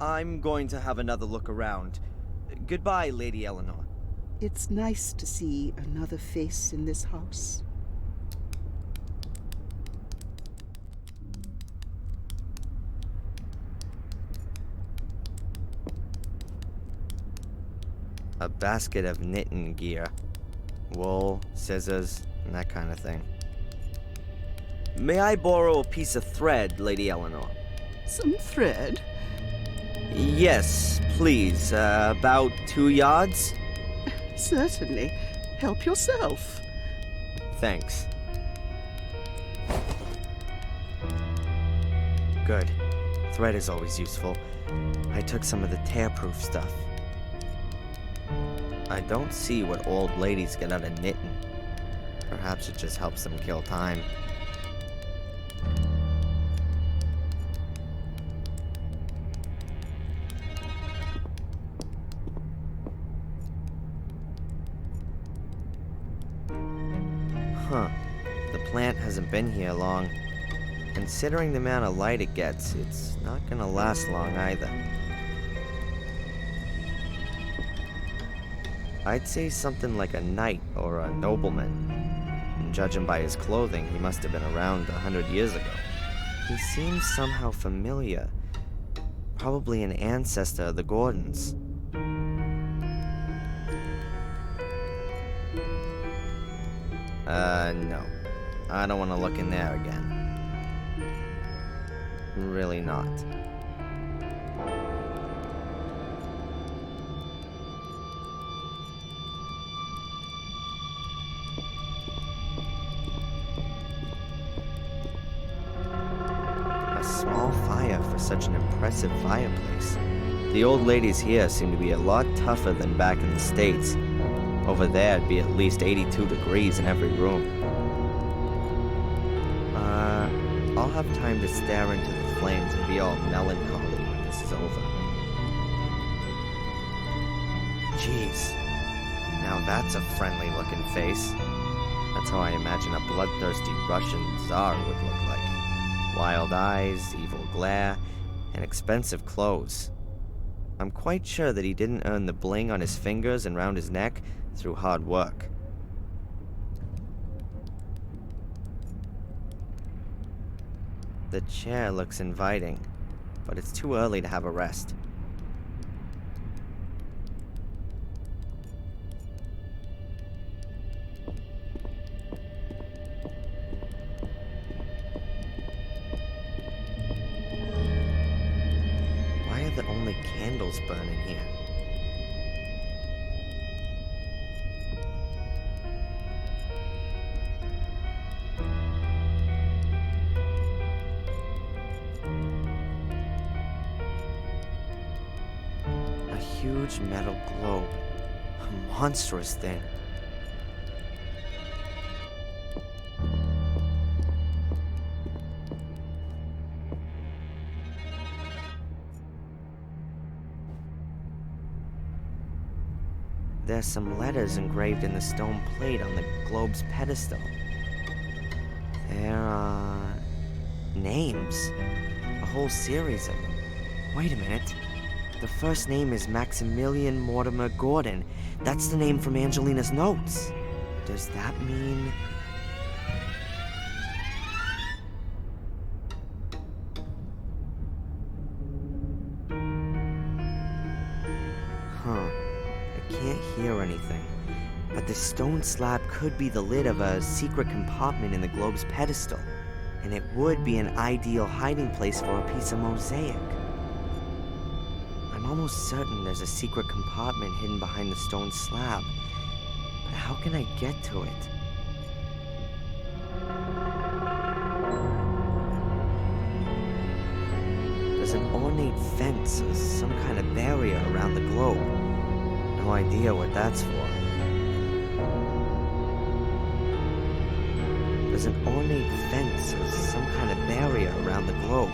I'm going to have another look around. Goodbye, Lady Eleanor. It's nice to see another face in this house. A basket of knitting gear. Wool, scissors, and that kind of thing. May I borrow a piece of thread, Lady Eleanor? Some thread? Yes, please. About 2 yards? Certainly. Help yourself. Thanks. Good. Thread is always useful. I took some of the tear-proof stuff. I don't see what old ladies get out of knitting. Perhaps it just helps them kill time. The plant hasn't been here long. Considering the amount of light it gets, it's not gonna last long either. I'd say something like a knight or a nobleman. And judging by his clothing, he must have been around 100 years ago. He seems somehow familiar. Probably an ancestor of the Gordons. No. I don't want to look in there again. Really not. A small fire for such an impressive fireplace. The old ladies here seem to be a lot tougher than back in the States. Over there, it'd be at least 82 degrees in every room. I'll have time to stare into the flames and be all melancholy when this is over. Jeez. Now that's a friendly-looking face. That's how I imagine a bloodthirsty Russian Tsar would look like. Wild eyes, evil glare, and expensive clothes. I'm quite sure that he didn't earn the bling on his fingers and round his neck through hard work. The chair looks inviting, but it's too early to have a rest. Why are there only candles burning here? Huge metal globe. A monstrous thing. there's some letters engraved in the stone plate on the globe's pedestal. There are names, a whole series of them. Wait a minute. The first name is Maximilian Mortimer Gordon. That's the name from Angelina's notes. Does that mean... I can't hear anything. But the stone slab could be the lid of a secret compartment in the globe's pedestal. And it would be an ideal hiding place for a piece of mosaic. I'm almost certain there's a secret compartment hidden behind the stone slab. But how can I get to it? There's an ornate fence or some kind of barrier around the globe. No idea what that's for. There's an ornate fence or some kind of barrier around the globe.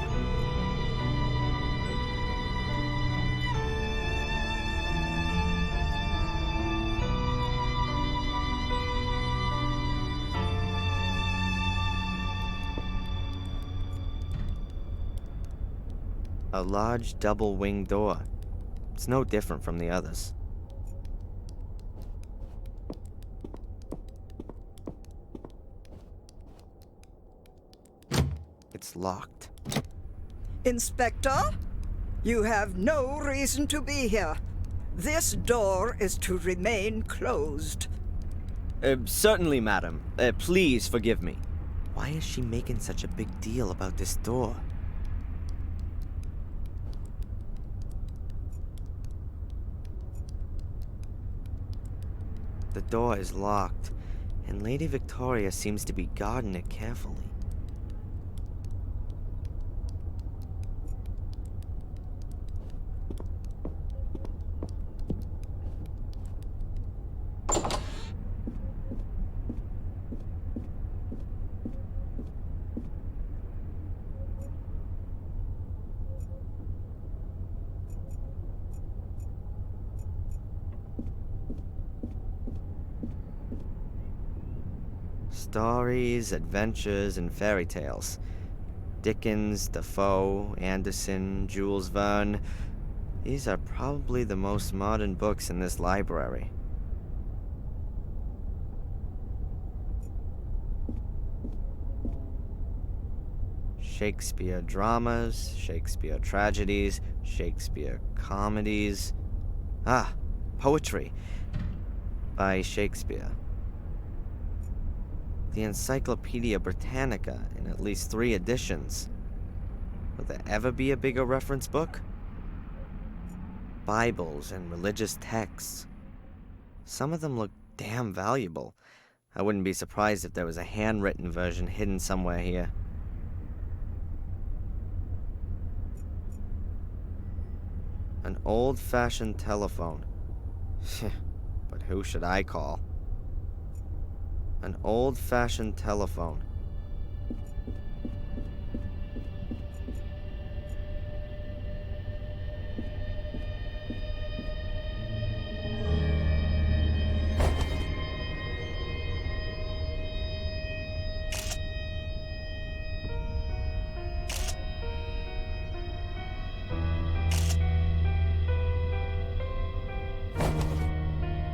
A large double-winged door. It's no different from the others. It's locked. Inspector, you have no reason to be here. This door is to remain closed. Certainly, madam. Please forgive me. Why is she making such a big deal about this door? The door is locked, and Lady Victoria seems to be guarding it carefully. Stories, adventures, and fairy tales. Dickens, Defoe, Anderson, Jules Verne. These are probably the most modern books in this library. Shakespeare dramas, Shakespeare tragedies, Shakespeare comedies. Ah, poetry by Shakespeare. The Encyclopedia Britannica in at least 3 editions. Will there ever be a bigger reference book? Bibles and religious texts. Some of them look damn valuable. I wouldn't be surprised if there was a handwritten version hidden somewhere here. An old-fashioned telephone. But who should I call? An old-fashioned telephone.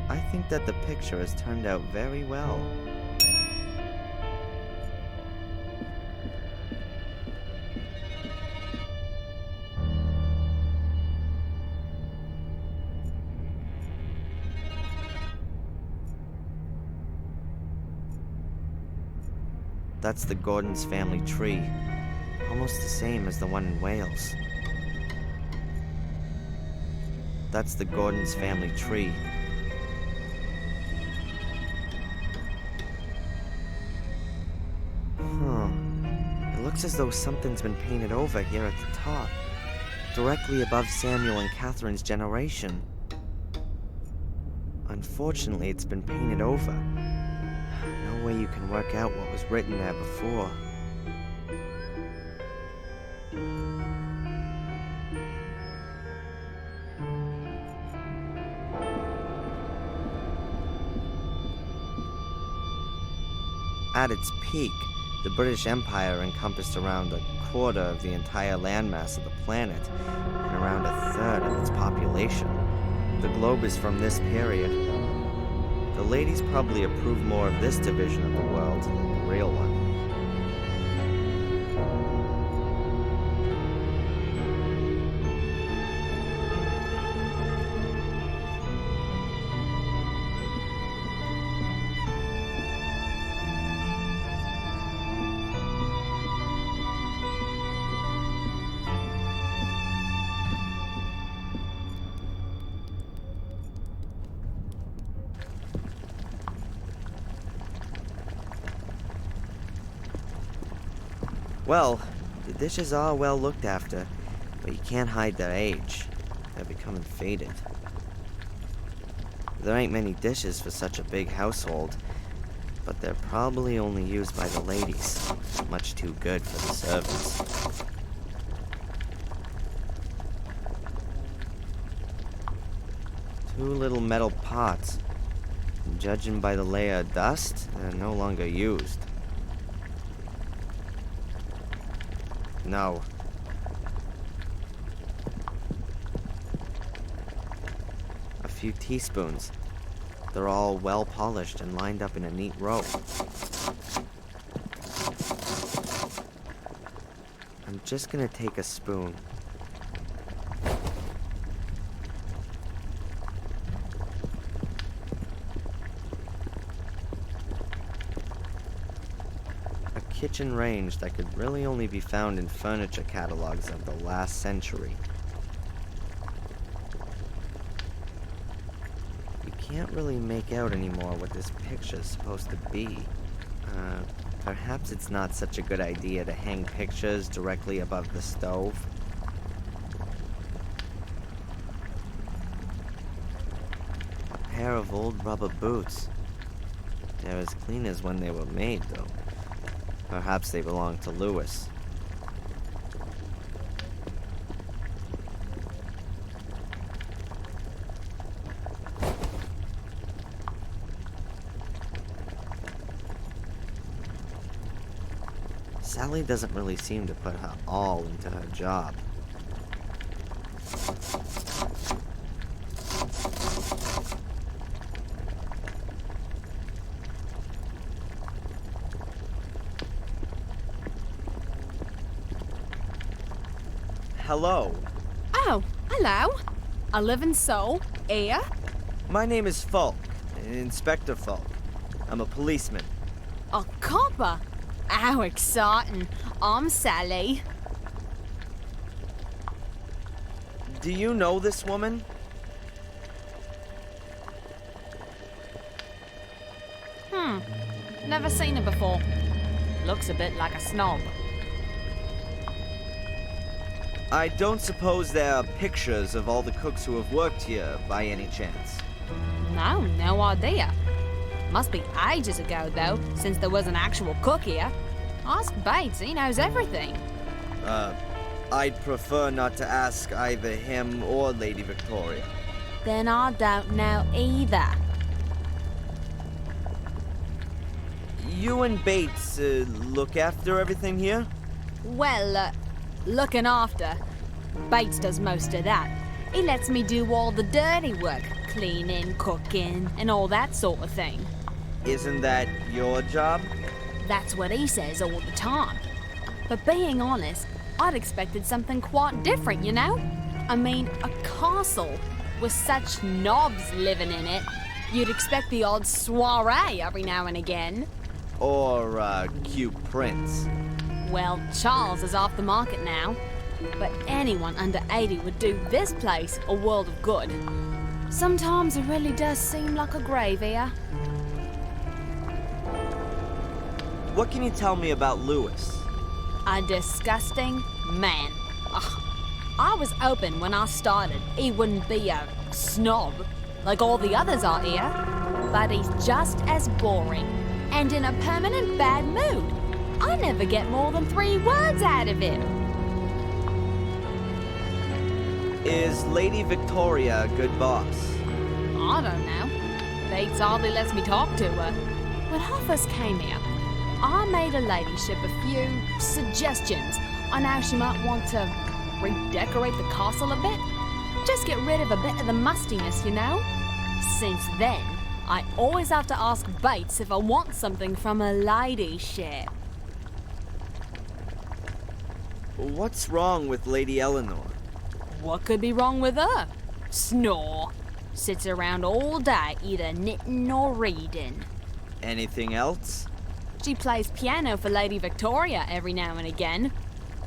I think that the picture has turned out very well. That's the Gordon's family tree, almost the same as the one in Wales. That's the Gordon's family tree. It looks as though something's been painted over here at the top, directly above Samuel and Catherine's generation. Unfortunately, it's been painted over. No way you can work out what was written there before. At its peak, the British Empire encompassed around a quarter of the entire landmass of the planet and around a third of its population. The globe is from this period. The ladies probably approve more of this division of the world than the real one. Well, the dishes are well looked after, but you can't hide their age. They're becoming faded. There ain't many dishes for such a big household, but they're probably only used by the ladies. Much too good for the servants. Two little metal pots. And judging by the layer of dust, they're no longer used. No. A few teaspoons. They're all well polished and lined up in a neat row. I'm just gonna take a spoon. Kitchen range that could really only be found in furniture catalogs of the last century. You can't really make out anymore what this picture's supposed to be. Perhaps it's not such a good idea to hang pictures directly above the stove. A pair of old rubber boots. They're as clean as when they were made, though. Perhaps they belong to Louis. Sally doesn't really seem to put her all into her job. Hello. Oh, hello. I live in Seoul. Here. My name is Falk, Inspector Falk. I'm a policeman. A copper. How exciting. I'm Sally. Do you know this woman? Never seen her before. Looks a bit like a snob. I don't suppose there are pictures of all the cooks who have worked here by any chance. No idea. Must be ages ago, though, since there was an actual cook here. Ask Bates, he knows everything. I'd prefer not to ask either him or Lady Victoria. Then I don't know either. You and Bates, look after everything here? Well, looking after. Bates does most of that. He lets me do all the dirty work, cleaning, cooking, and all that sort of thing. Isn't that your job? That's what he says all the time. But being honest, I'd expected something quite different, you know? I mean, a castle with such knobs living in it. You'd expect the odd soiree every now and again. Or, cute prince. Well, Charles is off the market now. But anyone under 80 would do this place a world of good. Sometimes it really does seem like a grave here. What can you tell me about Louis? A disgusting man. Ugh. I was hoping when I started he wouldn't be a snob like all the others are here. But he's just as boring and in a permanent bad mood. I never get more than 3 words out of him. Is Lady Victoria a good boss? I don't know. Bates hardly lets me talk to her. When I first came here, I made her ladyship a few suggestions on how she might want to redecorate the castle a bit. Just get rid of a bit of the mustiness, you know? Since then, I always have to ask Bates if I want something from her ladyship. What's wrong with Lady Eleanor? What could be wrong with her? Snore. Sits around all day either knitting or reading. Anything else? She plays piano for Lady Victoria every now and again.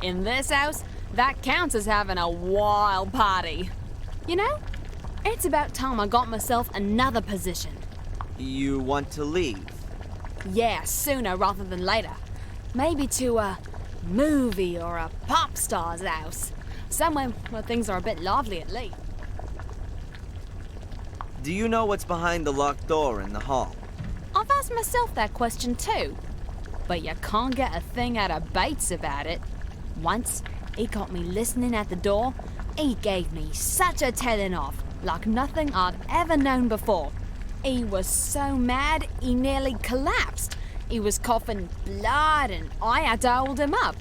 In this house, that counts as having a wild party. You know, it's about time I got myself another position. You want to leave? Yeah, sooner rather than later. Maybe to a movie or a pop star's house. Somewhere where things are a bit lively at least. Do you know what's behind the locked door in the hall? I've asked myself that question too. But you can't get a thing out of Bates about it. Once, he got me listening at the door. He gave me such a telling off, like nothing I'd ever known before. He was so mad, he nearly collapsed. He was coughing blood and I had to hold him up.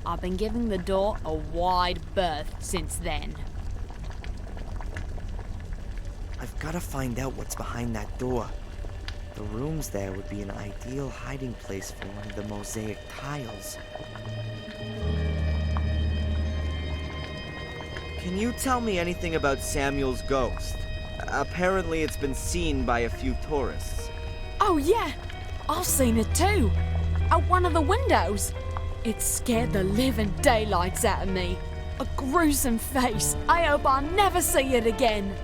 I've been giving the door a wide berth since then. I've got to find out what's behind that door. The rooms there would be an ideal hiding place for one of the mosaic tiles. Can you tell me anything about Samuel's ghost? Apparently it's been seen by a few tourists. Oh yeah, I've seen it too. Out one of the windows. It scared the living daylights out of me. A gruesome face. I hope I'll never see it again.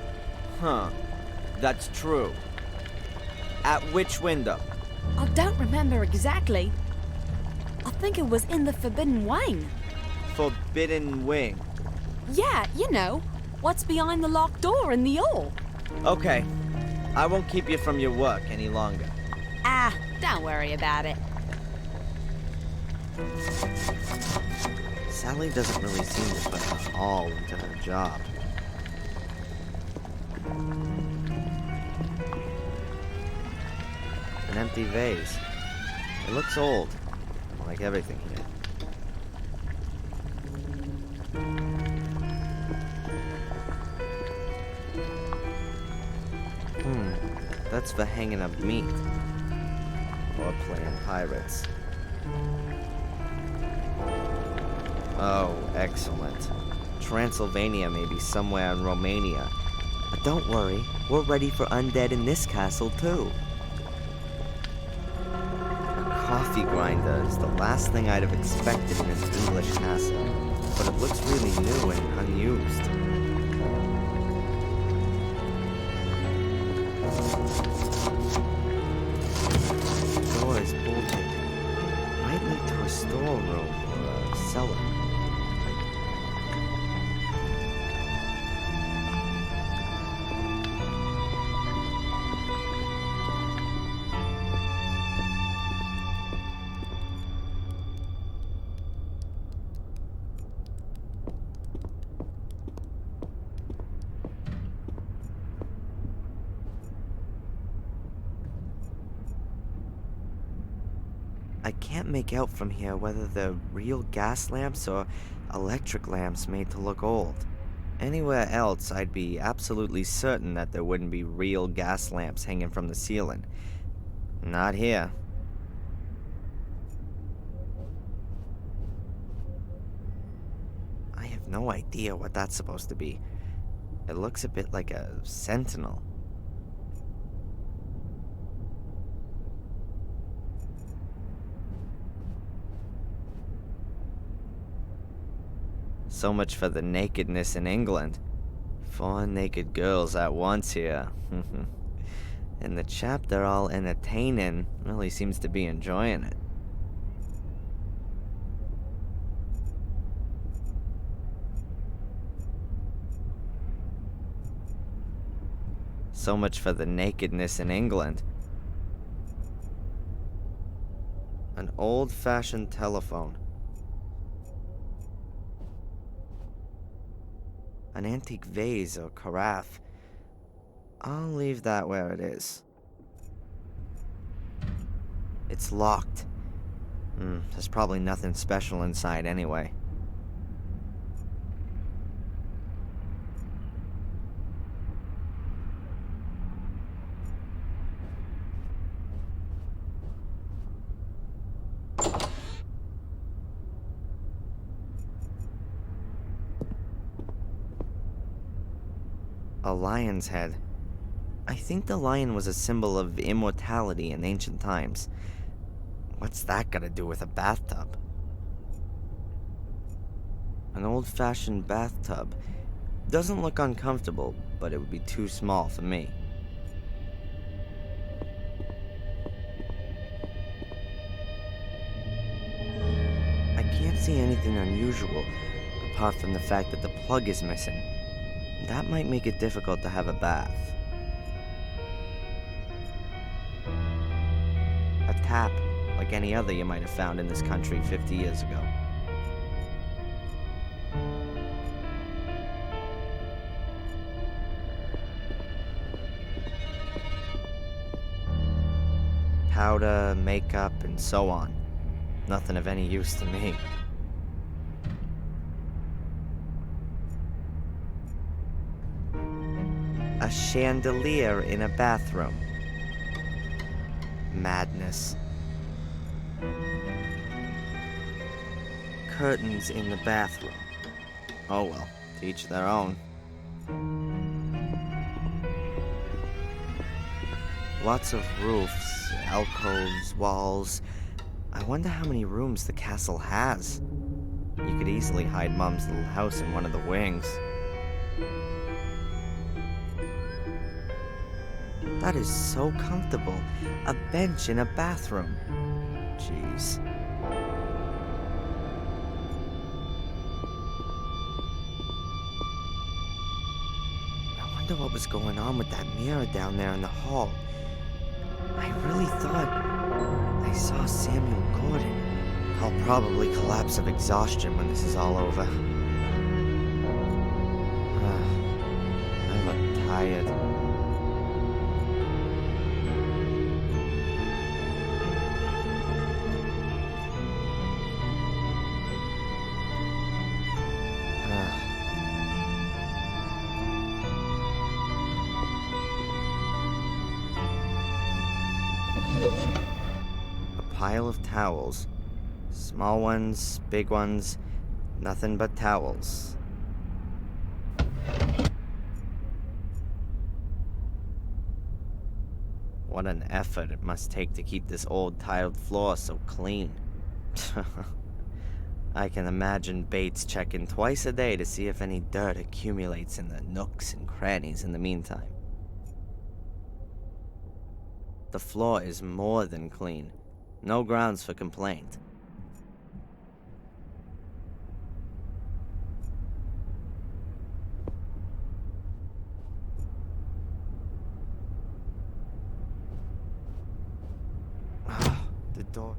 Huh. That's true. At which window? I don't remember exactly. I think it was in the Forbidden Wing. Forbidden Wing. Yeah, you know, what's behind the locked door in the hall. Okay. I won't keep you from your work any longer. Ah, don't worry about it. Sally doesn't really seem to put all into her job. An empty vase. It looks old, like everything here. That's for hanging up meat. Or playing pirates. Oh, excellent. Transylvania may be somewhere in Romania. But don't worry, we're ready for undead in this castle too. A coffee grinder is the last thing I'd have expected in an English castle, but it looks really new and unused. The door is bolted. Might lead to a storeroom or a cellar. I can't make out from here whether they're real gas lamps or electric lamps made to look old. Anywhere else, I'd be absolutely certain that there wouldn't be real gas lamps hanging from the ceiling. Not here. I have no idea what that's supposed to be. It looks a bit like a sentinel. So much for the nakedness in England. 4 naked girls at once here. And the chap they're all entertaining really seems to be enjoying it. So much for the nakedness in England. An old-fashioned telephone. An antique vase or carafe. I'll leave that where it is. It's locked. There's probably nothing special inside anyway. A lion's head. I think the lion was a symbol of immortality in ancient times. What's that got to do with a bathtub? An old-fashioned bathtub. Doesn't look uncomfortable, but it would be too small for me. I can't see anything unusual, apart from the fact that the plug is missing. That might make it difficult to have a bath. A tap, like any other you might have found in this country 50 years ago. Powder, makeup, and so on. Nothing of any use to me. A chandelier in a bathroom. Madness. Curtains in the bathroom. Oh well, to each their own. Lots of roofs, alcoves, walls. I wonder how many rooms the castle has. You could easily hide Mom's little house in one of the wings. That is so comfortable. A bench in a bathroom. Jeez. I wonder what was going on with that mirror down there in the hall. I really thought I saw Samuel Gordon. I'll probably collapse of exhaustion when this is all over. I look tired. Pile of towels. Small ones, big ones, nothing but towels. What an effort it must take to keep this old tiled floor so clean. I can imagine Bates checking twice a day to see if any dirt accumulates in the nooks and crannies in the meantime. The floor is more than clean. No grounds for complaint. The door.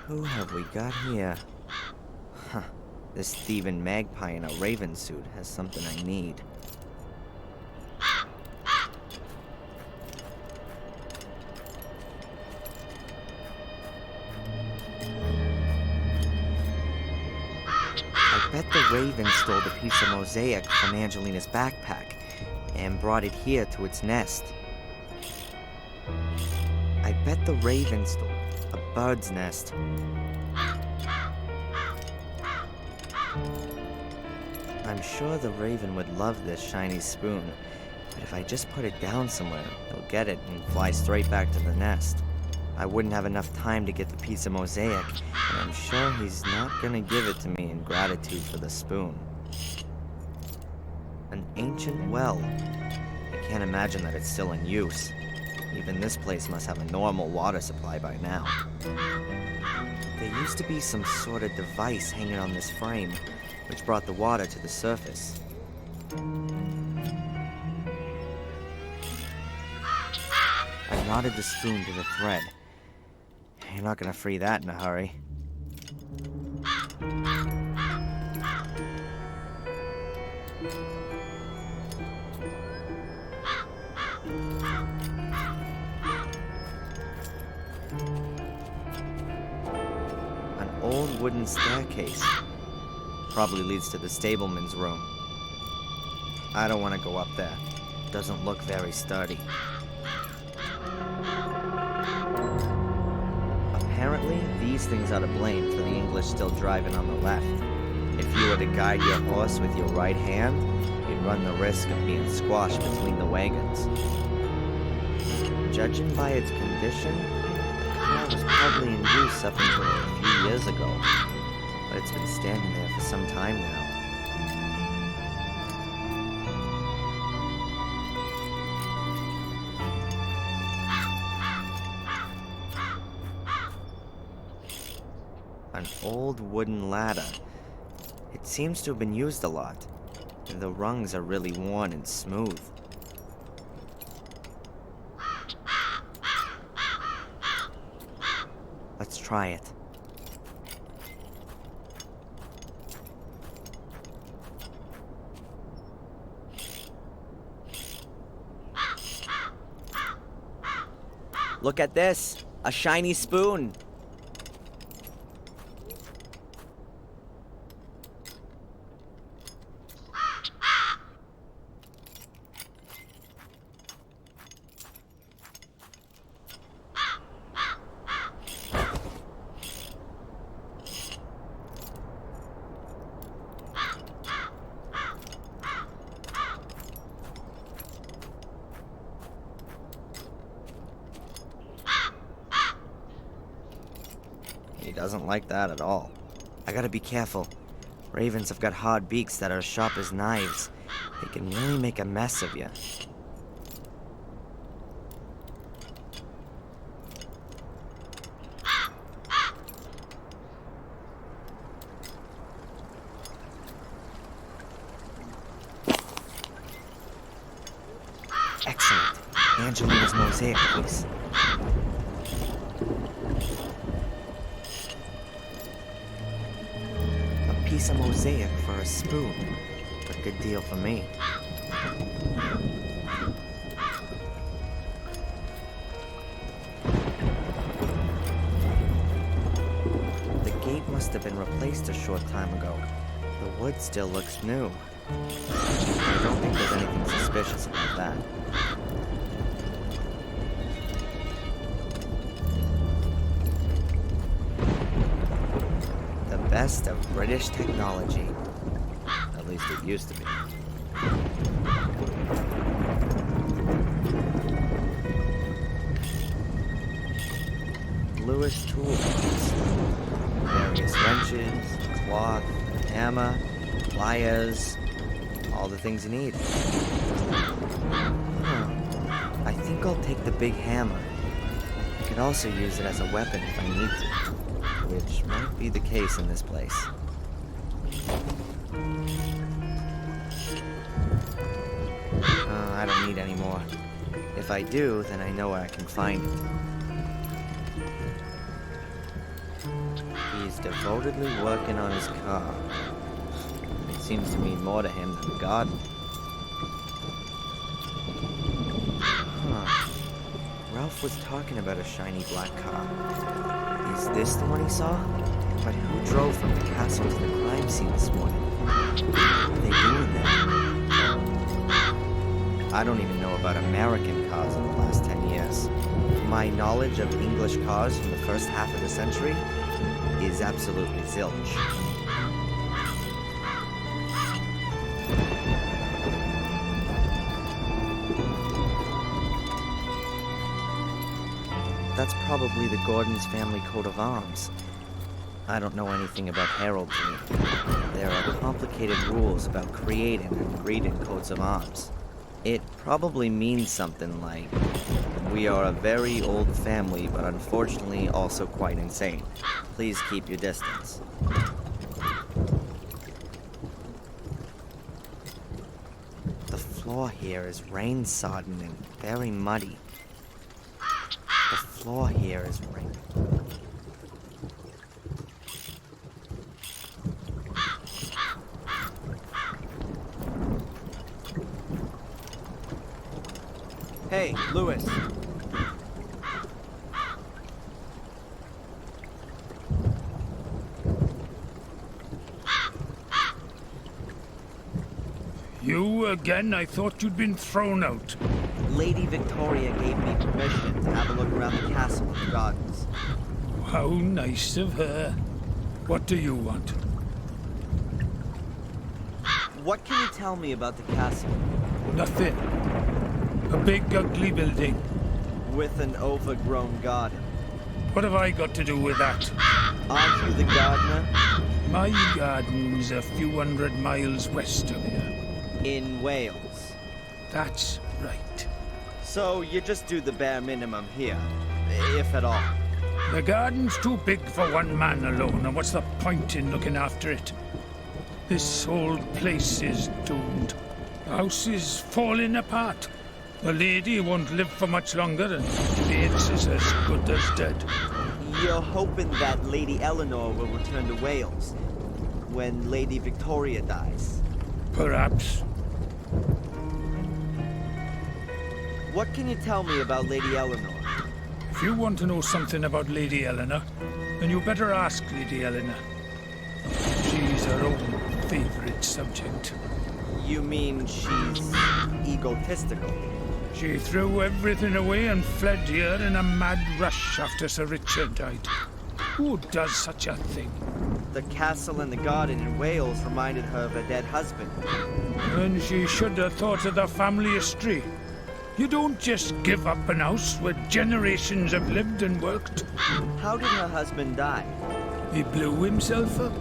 Who have we got here? Huh. This thieving magpie in a raven suit has something I need. I bet the raven stole the piece of mosaic from Angelina's backpack and brought it here to its nest. I bet the raven stole a bird's nest. I'm sure the raven would love this shiny spoon. If I just put it down somewhere, he'll get it and fly straight back to the nest. I wouldn't have enough time to get the piece of mosaic, and I'm sure he's not gonna give it to me in gratitude for the spoon. An ancient well. I can't imagine that it's still in use. Even this place must have a normal water supply by now. There used to be some sort of device hanging on this frame, which brought the water to the surface. I knotted the spoon to the thread. You're not gonna free that in a hurry. An old wooden staircase. Probably leads to the stableman's room. I don't want to go up there. Doesn't look very sturdy. Apparently, these things are to blame for the English still driving on the left. If you were to guide your horse with your right hand, you'd run the risk of being squashed between the wagons. Judging by its condition, the car was probably in use up until a few years ago, but it's been standing there for some time now. An old wooden ladder. It seems to have been used a lot. The rungs are really worn and smooth. Let's try it. Look at this! A shiny spoon! He doesn't like that at all. I gotta be careful. Ravens have got hard beaks that are as sharp as knives. They can really make a mess of you. Excellent. Angelina's mosaic piece. Piece of mosaic for a spoon. A good deal for me. The gate must have been replaced a short time ago. The wood still looks new. I don't think there's anything suspicious about that. Best of British technology. At least it used to be. Bluish tools. Various wrenches, cloth, hammer, pliers, all the things you need. I think I'll take the big hammer. I could also use it as a weapon if I need to. Which might be the case in this place. I don't need any more. If I do, then I know where I can find it. He's devotedly working on his car. It seems to mean more to him than the garden. Ralph was talking about a shiny black car. Is this the one he saw? But who drove from the castle to the crime scene this morning? What are they doing there? I don't even know about American cars in the last 10 years. My knowledge of English cars from the first half of the century is absolutely zilch. That's probably the Gordon's family coat of arms. I don't know anything about heraldry. There are complicated rules about creating and reading coats of arms. It probably means something like, "We are a very old family, but unfortunately also quite insane. Please keep your distance." The floor here is rain-sodden and very muddy. The floor here is rain. Hey, Lewis. You again? I thought you'd been thrown out. Lady Victoria gave me permission to have a look around the castle and the gardens. How nice of her. What do you want? What can you tell me about the castle? Nothing. A big, ugly building. With an overgrown garden. What have I got to do with that? Aren't you the gardener? My garden's a few hundred miles west of here. In Wales. That's right. So you just do the bare minimum here, if at all. The garden's too big for one man alone, and what's the point in looking after it? This whole place is doomed. The house is falling apart. The lady won't live for much longer, and Bates is as good as dead. You're hoping that Lady Eleanor will return to Wales when Lady Victoria dies? Perhaps. What can you tell me about Lady Eleanor? If you want to know something about Lady Eleanor, then you better ask Lady Eleanor. She's her own favorite subject. You mean she's egotistical? She threw everything away and fled here in a mad rush after Sir Richard died. Who does such a thing? The castle and the garden in Wales reminded her of her dead husband. And she should have thought of the family history. You don't just give up an house where generations have lived and worked. How did her husband die? He blew himself up,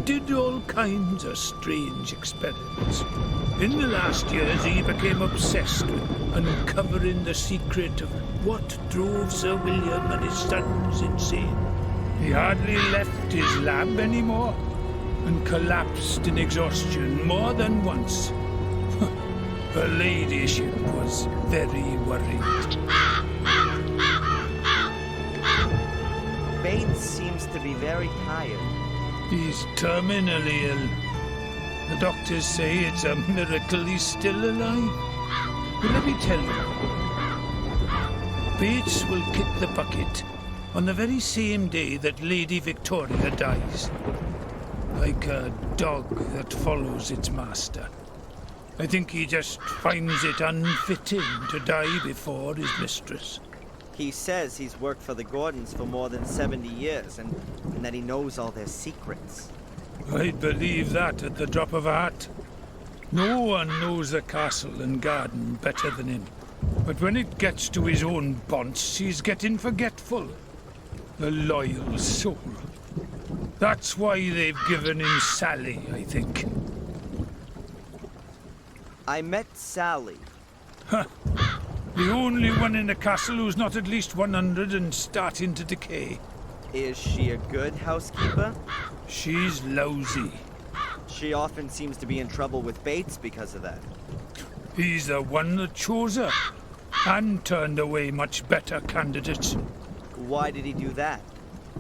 did all kinds of strange experiments. In the last years, he became obsessed with uncovering the secret of what drove Sir William and his sons insane. He hardly left his lab anymore and collapsed in exhaustion more than once. Her ladyship was very worried. Bates seems to be very tired. He's terminally ill. The doctors say it's a miracle he's still alive. But let me tell you, Bates will kick the bucket on the very same day that Lady Victoria dies. Like a dog that follows its master. I think he just finds it unfitting to die before his mistress. He says he's worked for the Gordons for more than 70 years and that he knows all their secrets. I'd believe that at the drop of a hat. No one knows the castle and garden better than him. But when it gets to his own bonds, he's getting forgetful. The loyal soul. That's why they've given him Sally, I think. I met Sally. Huh. The only one in the castle who's not at least 100 and starting to decay. Is she a good housekeeper? She's lousy. She often seems to be in trouble with Bates because of that. He's the one that chose her, and turned away much better candidates. Why did he do that?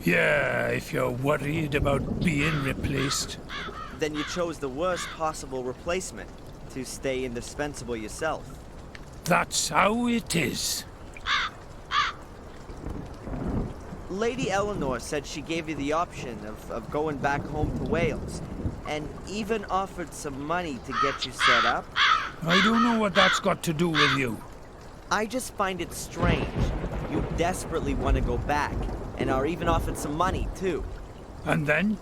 Yeah, if you're worried about being replaced. Then you chose the worst possible replacement, to stay indispensable yourself. That's how it is. Lady Eleanor said she gave you the option of going back home to Wales, and even offered some money to get you set up. I don't know what that's got to do with you. I just find it strange. You desperately want to go back, and are even offered some money, too. And then?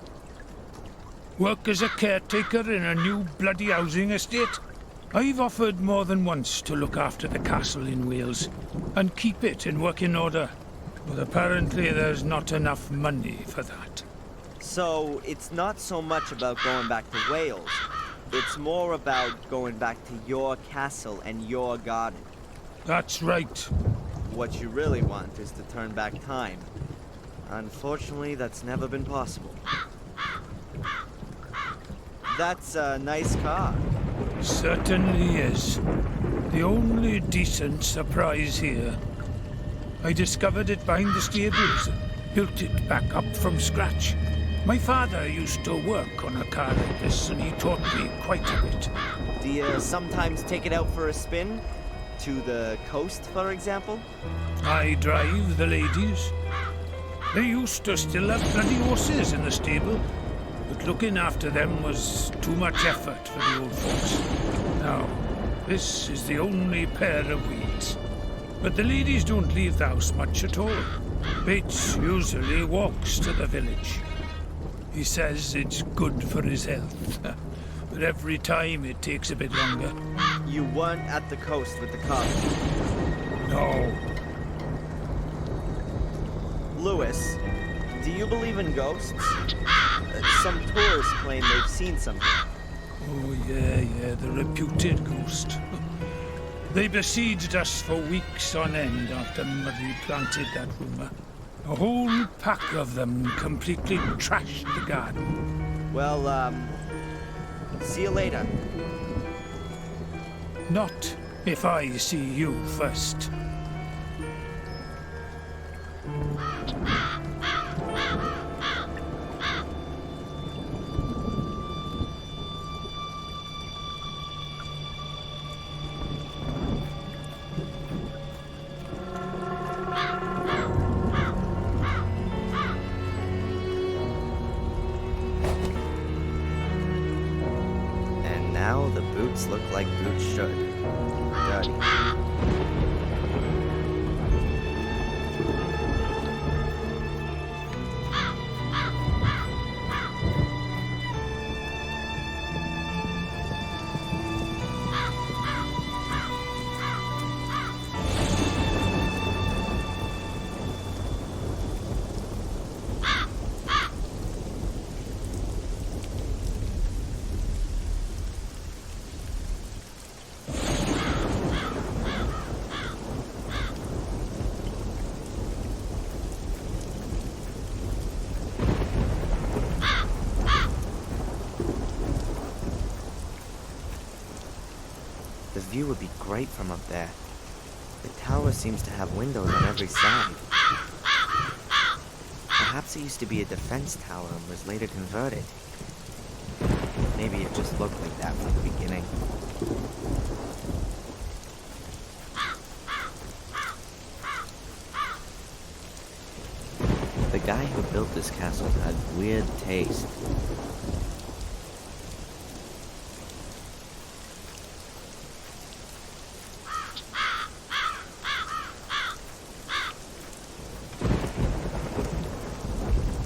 Work as a caretaker in a new bloody housing estate? I've offered more than once to look after the castle in Wales, and keep it in working order. But apparently there's not enough money for that. So, it's not so much about going back to Wales. It's more about going back to your castle and your garden. That's right. What you really want is to turn back time. Unfortunately, that's never been possible. That's a nice car. Certainly is. The only decent surprise here. I discovered it behind the stables and built it back up from scratch. My father used to work on a car like this, and he taught me quite a bit. Do you sometimes take it out for a spin? To the coast, for example? I drive the ladies. They used to still have bloody horses in the stable, but looking after them was too much effort for the old folks. Now, this is the only pair of wheels. But the ladies don't leave the house much at all. Bates usually walks to the village. He says it's good for his health, but every time it takes a bit longer. You weren't at the coast with the car. No. Lewis, do you believe in ghosts? Some tourists claim they've seen something. Oh, yeah, the reputed ghost. They besieged us for weeks on end after Mother planted that rumor. A whole pack of them completely trashed the garden. Well, see you later. Not if I see you first. Now the boots look like boots should. Dirty. The view would be great from up there. The tower seems to have windows on every side. Perhaps it used to be a defense tower and was later converted. Maybe it just looked like that from the beginning. The guy who built this castle had weird taste.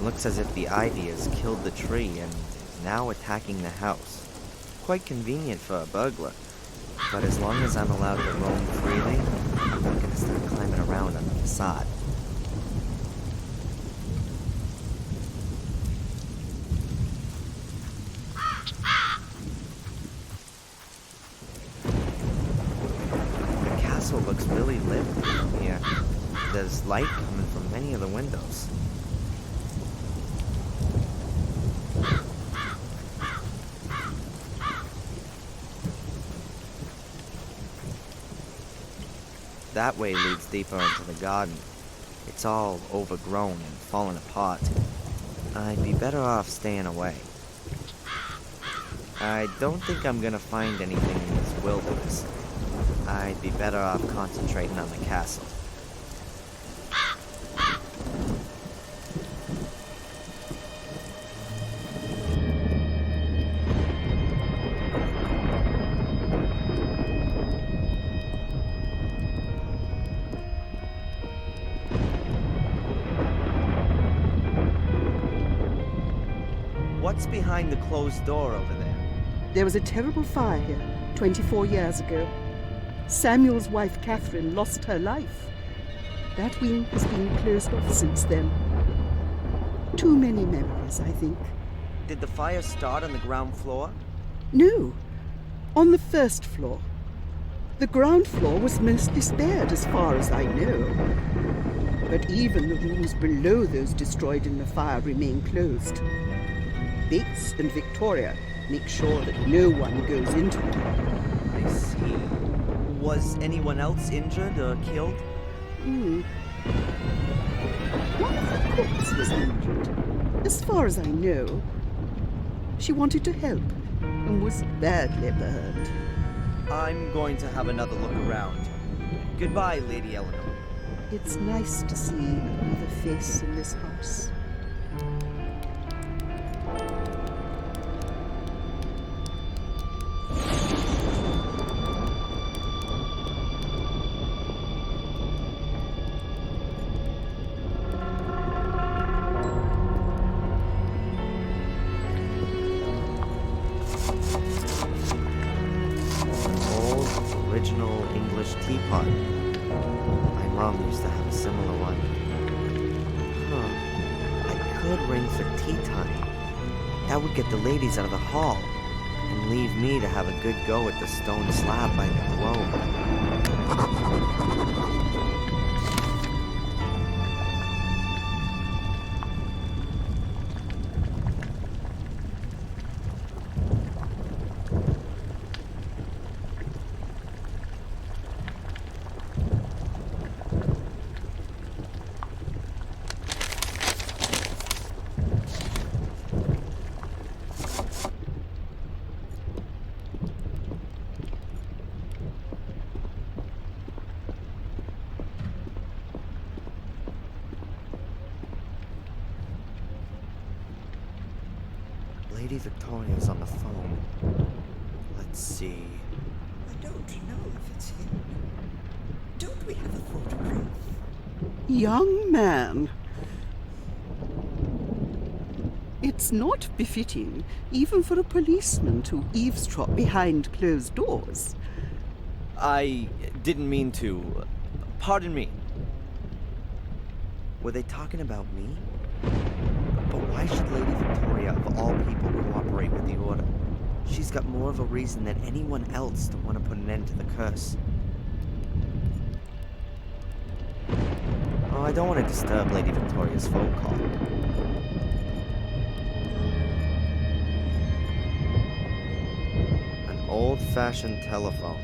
Looks as if the ivy has killed the tree and is now attacking the house. Quite convenient for a burglar. But as long as I'm allowed to roam freely, I'm not gonna start climbing around on the facade. The castle looks really lit from here. There's light coming from many of the windows. That way leads deeper into the garden. It's all overgrown and fallen apart. I'd be better off staying away. I don't think I'm gonna find anything in this wilderness. I'd be better off concentrating on the castle. What's behind the closed door over there? There was a terrible fire here 24 years ago. Samuel's wife, Catherine, lost her life. That wing has been closed off since then. Too many memories, I think. Did the fire start on the ground floor? No, on the first floor. The ground floor was mostly spared as far as I know. But even the rooms below those destroyed in the fire remain closed. Bates and Victoria make sure that no one goes into them. I see. Was anyone else injured or killed? One of the cooks was injured. As far as I know, she wanted to help and was badly burned. I'm going to have another look around. Goodbye, Lady Eleanor. It's nice to see another face in this house. Original English teapot. My mom used to have a similar one. I could ring for tea time. That would get the ladies out of the hall and leave me to have a good go at the stone slab by the throne. Lady Victoria's on the phone. Let's see. I don't know if it's him. Don't we have a photograph? Young man. It's not befitting, even for a policeman, to eavesdrop behind closed doors. I didn't mean to. Pardon me. Were they talking about me? But why should Lady Victoria, of all people, cooperate with the Order? She's got more of a reason than anyone else to want to put an end to the curse. Oh, I don't want to disturb Lady Victoria's phone call. An old-fashioned telephone.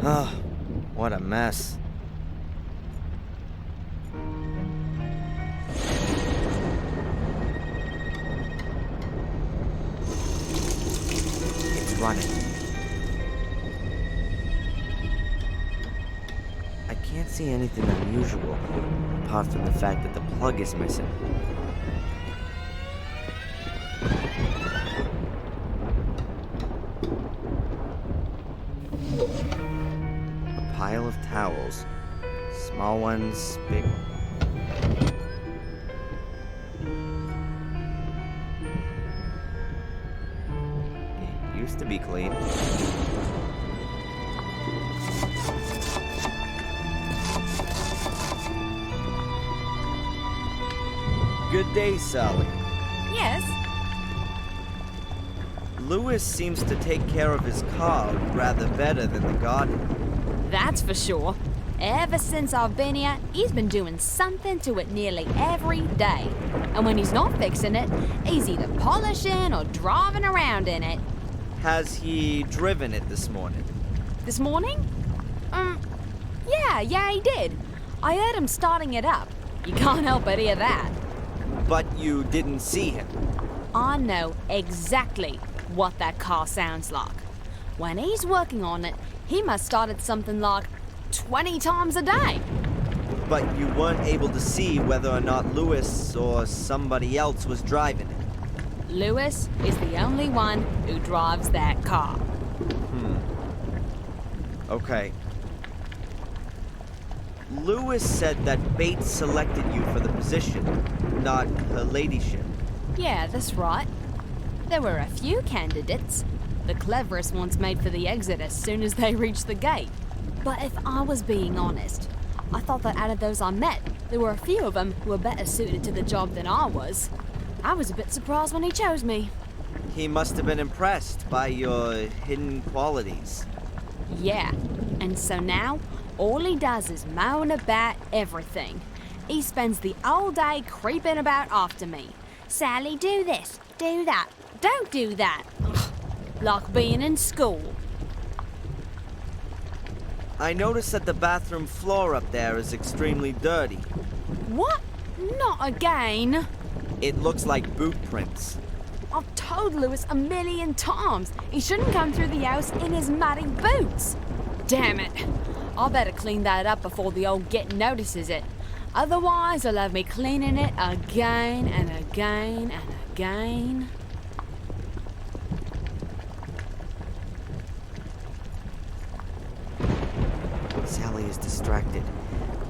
Ah, what a mess. It's running. I can't see anything unusual, apart from the fact that the plug is missing. Pile of towels. Small ones, big ones. It used to be clean. Good day, Sally. Yes? Lewis seems to take care of his car rather better than the garden. That's for sure. Ever since I've been here, he's been doing something to it nearly every day. And when he's not fixing it, he's either polishing or driving around in it. Has he driven it this morning? This morning? Yeah, he did. I heard him starting it up. You can't help but hear that. But you didn't see him. I know exactly what that car sounds like. When he's working on it, he must start at something like 20 times a day. But you weren't able to see whether or not Lewis or somebody else was driving it. Lewis is the only one who drives that car. Okay. Lewis said that Bates selected you for the position, not her ladyship. Yeah, that's right. There were a few candidates. The cleverest ones made for the exit as soon as they reached the gate. But if I was being honest, I thought that out of those I met, there were a few of them who were better suited to the job than I was. I was a bit surprised when he chose me. He must have been impressed by your hidden qualities. Yeah, and so now, all he does is moan about everything. He spends the whole day creeping about after me. Sally, do this, do that, don't do that. Ugh, like being in school. I noticed that the bathroom floor up there is extremely dirty. What? Not again. It looks like boot prints. I've told Lewis 1,000,000 times he shouldn't come through the house in his muddy boots. Damn it. I better clean that up before the old git notices it. Otherwise, he'll have me cleaning it again and again and again. Sally is distracted.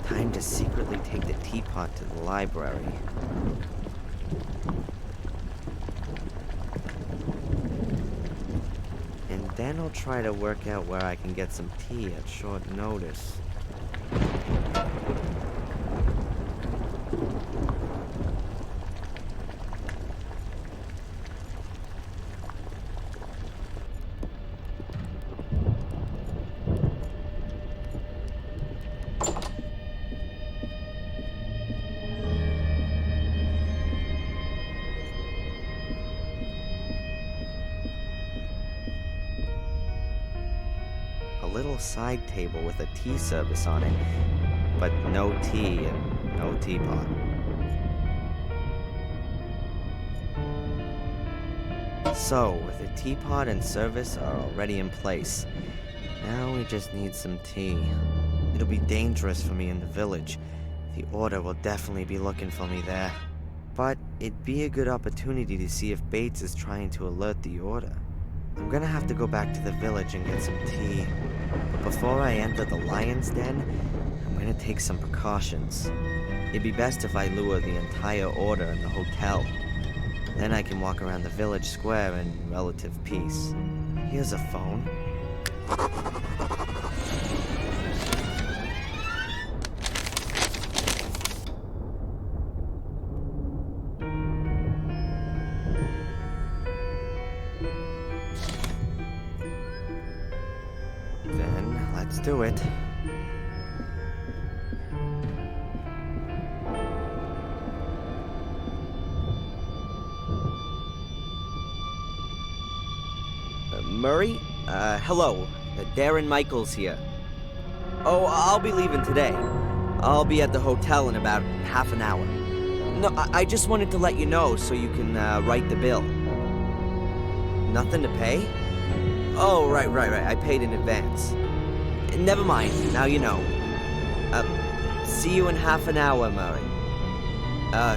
Time to secretly take the teapot to the library. And then I'll try to work out where I can get some tea at short notice. Little side table with a tea service on it, but no tea and no teapot. So, with the teapot and service are already in place, now we just need some tea. It'll be dangerous for me in the village. The Order will definitely be looking for me there. But it'd be a good opportunity to see if Bates is trying to alert the Order. I'm gonna have to go back to the village and get some tea. But before I enter the lion's den, I'm gonna take some precautions. It'd be best if I lure the entire Order in the hotel. Then I can walk around the village square in relative peace. Here's a phone. Then, let's do it. Murray? Hello. Darren Michaels here. Oh, I'll be leaving today. I'll be at the hotel in about half an hour. No, I just wanted to let you know so you can write the bill. Nothing to pay? Oh, right. I paid in advance. Never mind. Now you know. See you in half an hour, Murray.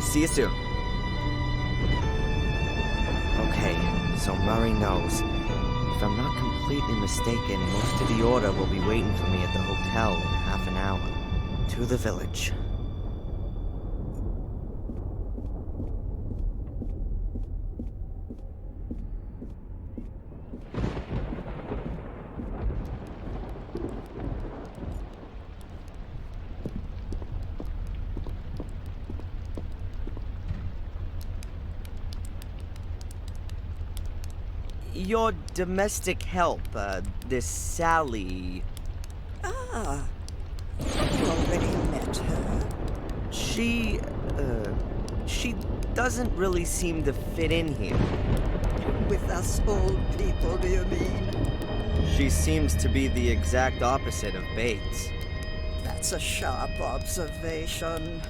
See you soon. Okay, so Murray knows. If I'm not completely mistaken, most of the Order will be waiting for me at the hotel in half an hour. To the village. Your domestic help, this Sally. Ah, you already met her. She doesn't really seem to fit in here. With us old people, do you mean? She seems to be the exact opposite of Bates. That's a sharp observation.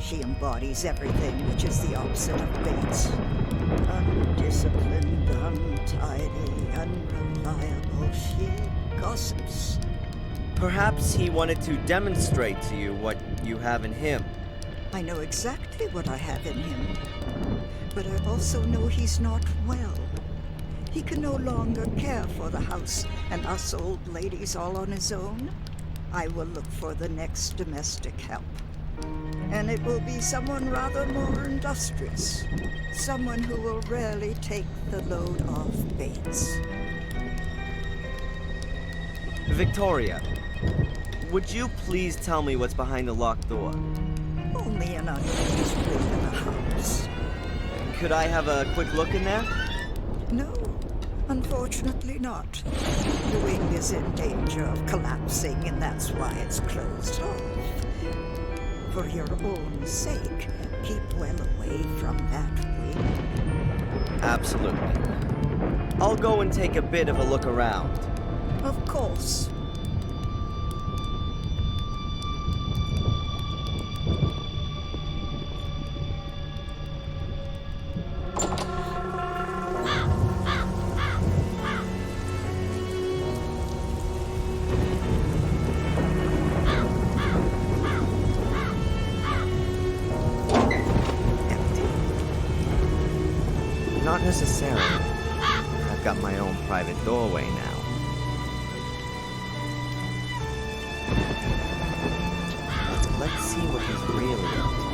She embodies everything which is the opposite of Bates. Undisciplined, untidy, unreliable. She gossips. Perhaps he wanted to demonstrate to you what you have in him. I know exactly what I have in him, but I also know he's not well. He can no longer care for the house and us old ladies all on his own. I will look for the next domestic help. And it will be someone rather more industrious. Someone who will rarely take the load off Bates. Victoria, would you please tell me what's behind the locked door? Only an unused wing in the house. Could I have a quick look in there? No, unfortunately not. The wing is in danger of collapsing, and that's why it's closed off. For your own sake, keep well away from that wing. Absolutely. I'll go and take a bit of a look around. Of course. Not necessarily. I've got my own private doorway now. Let's see what he's really up to.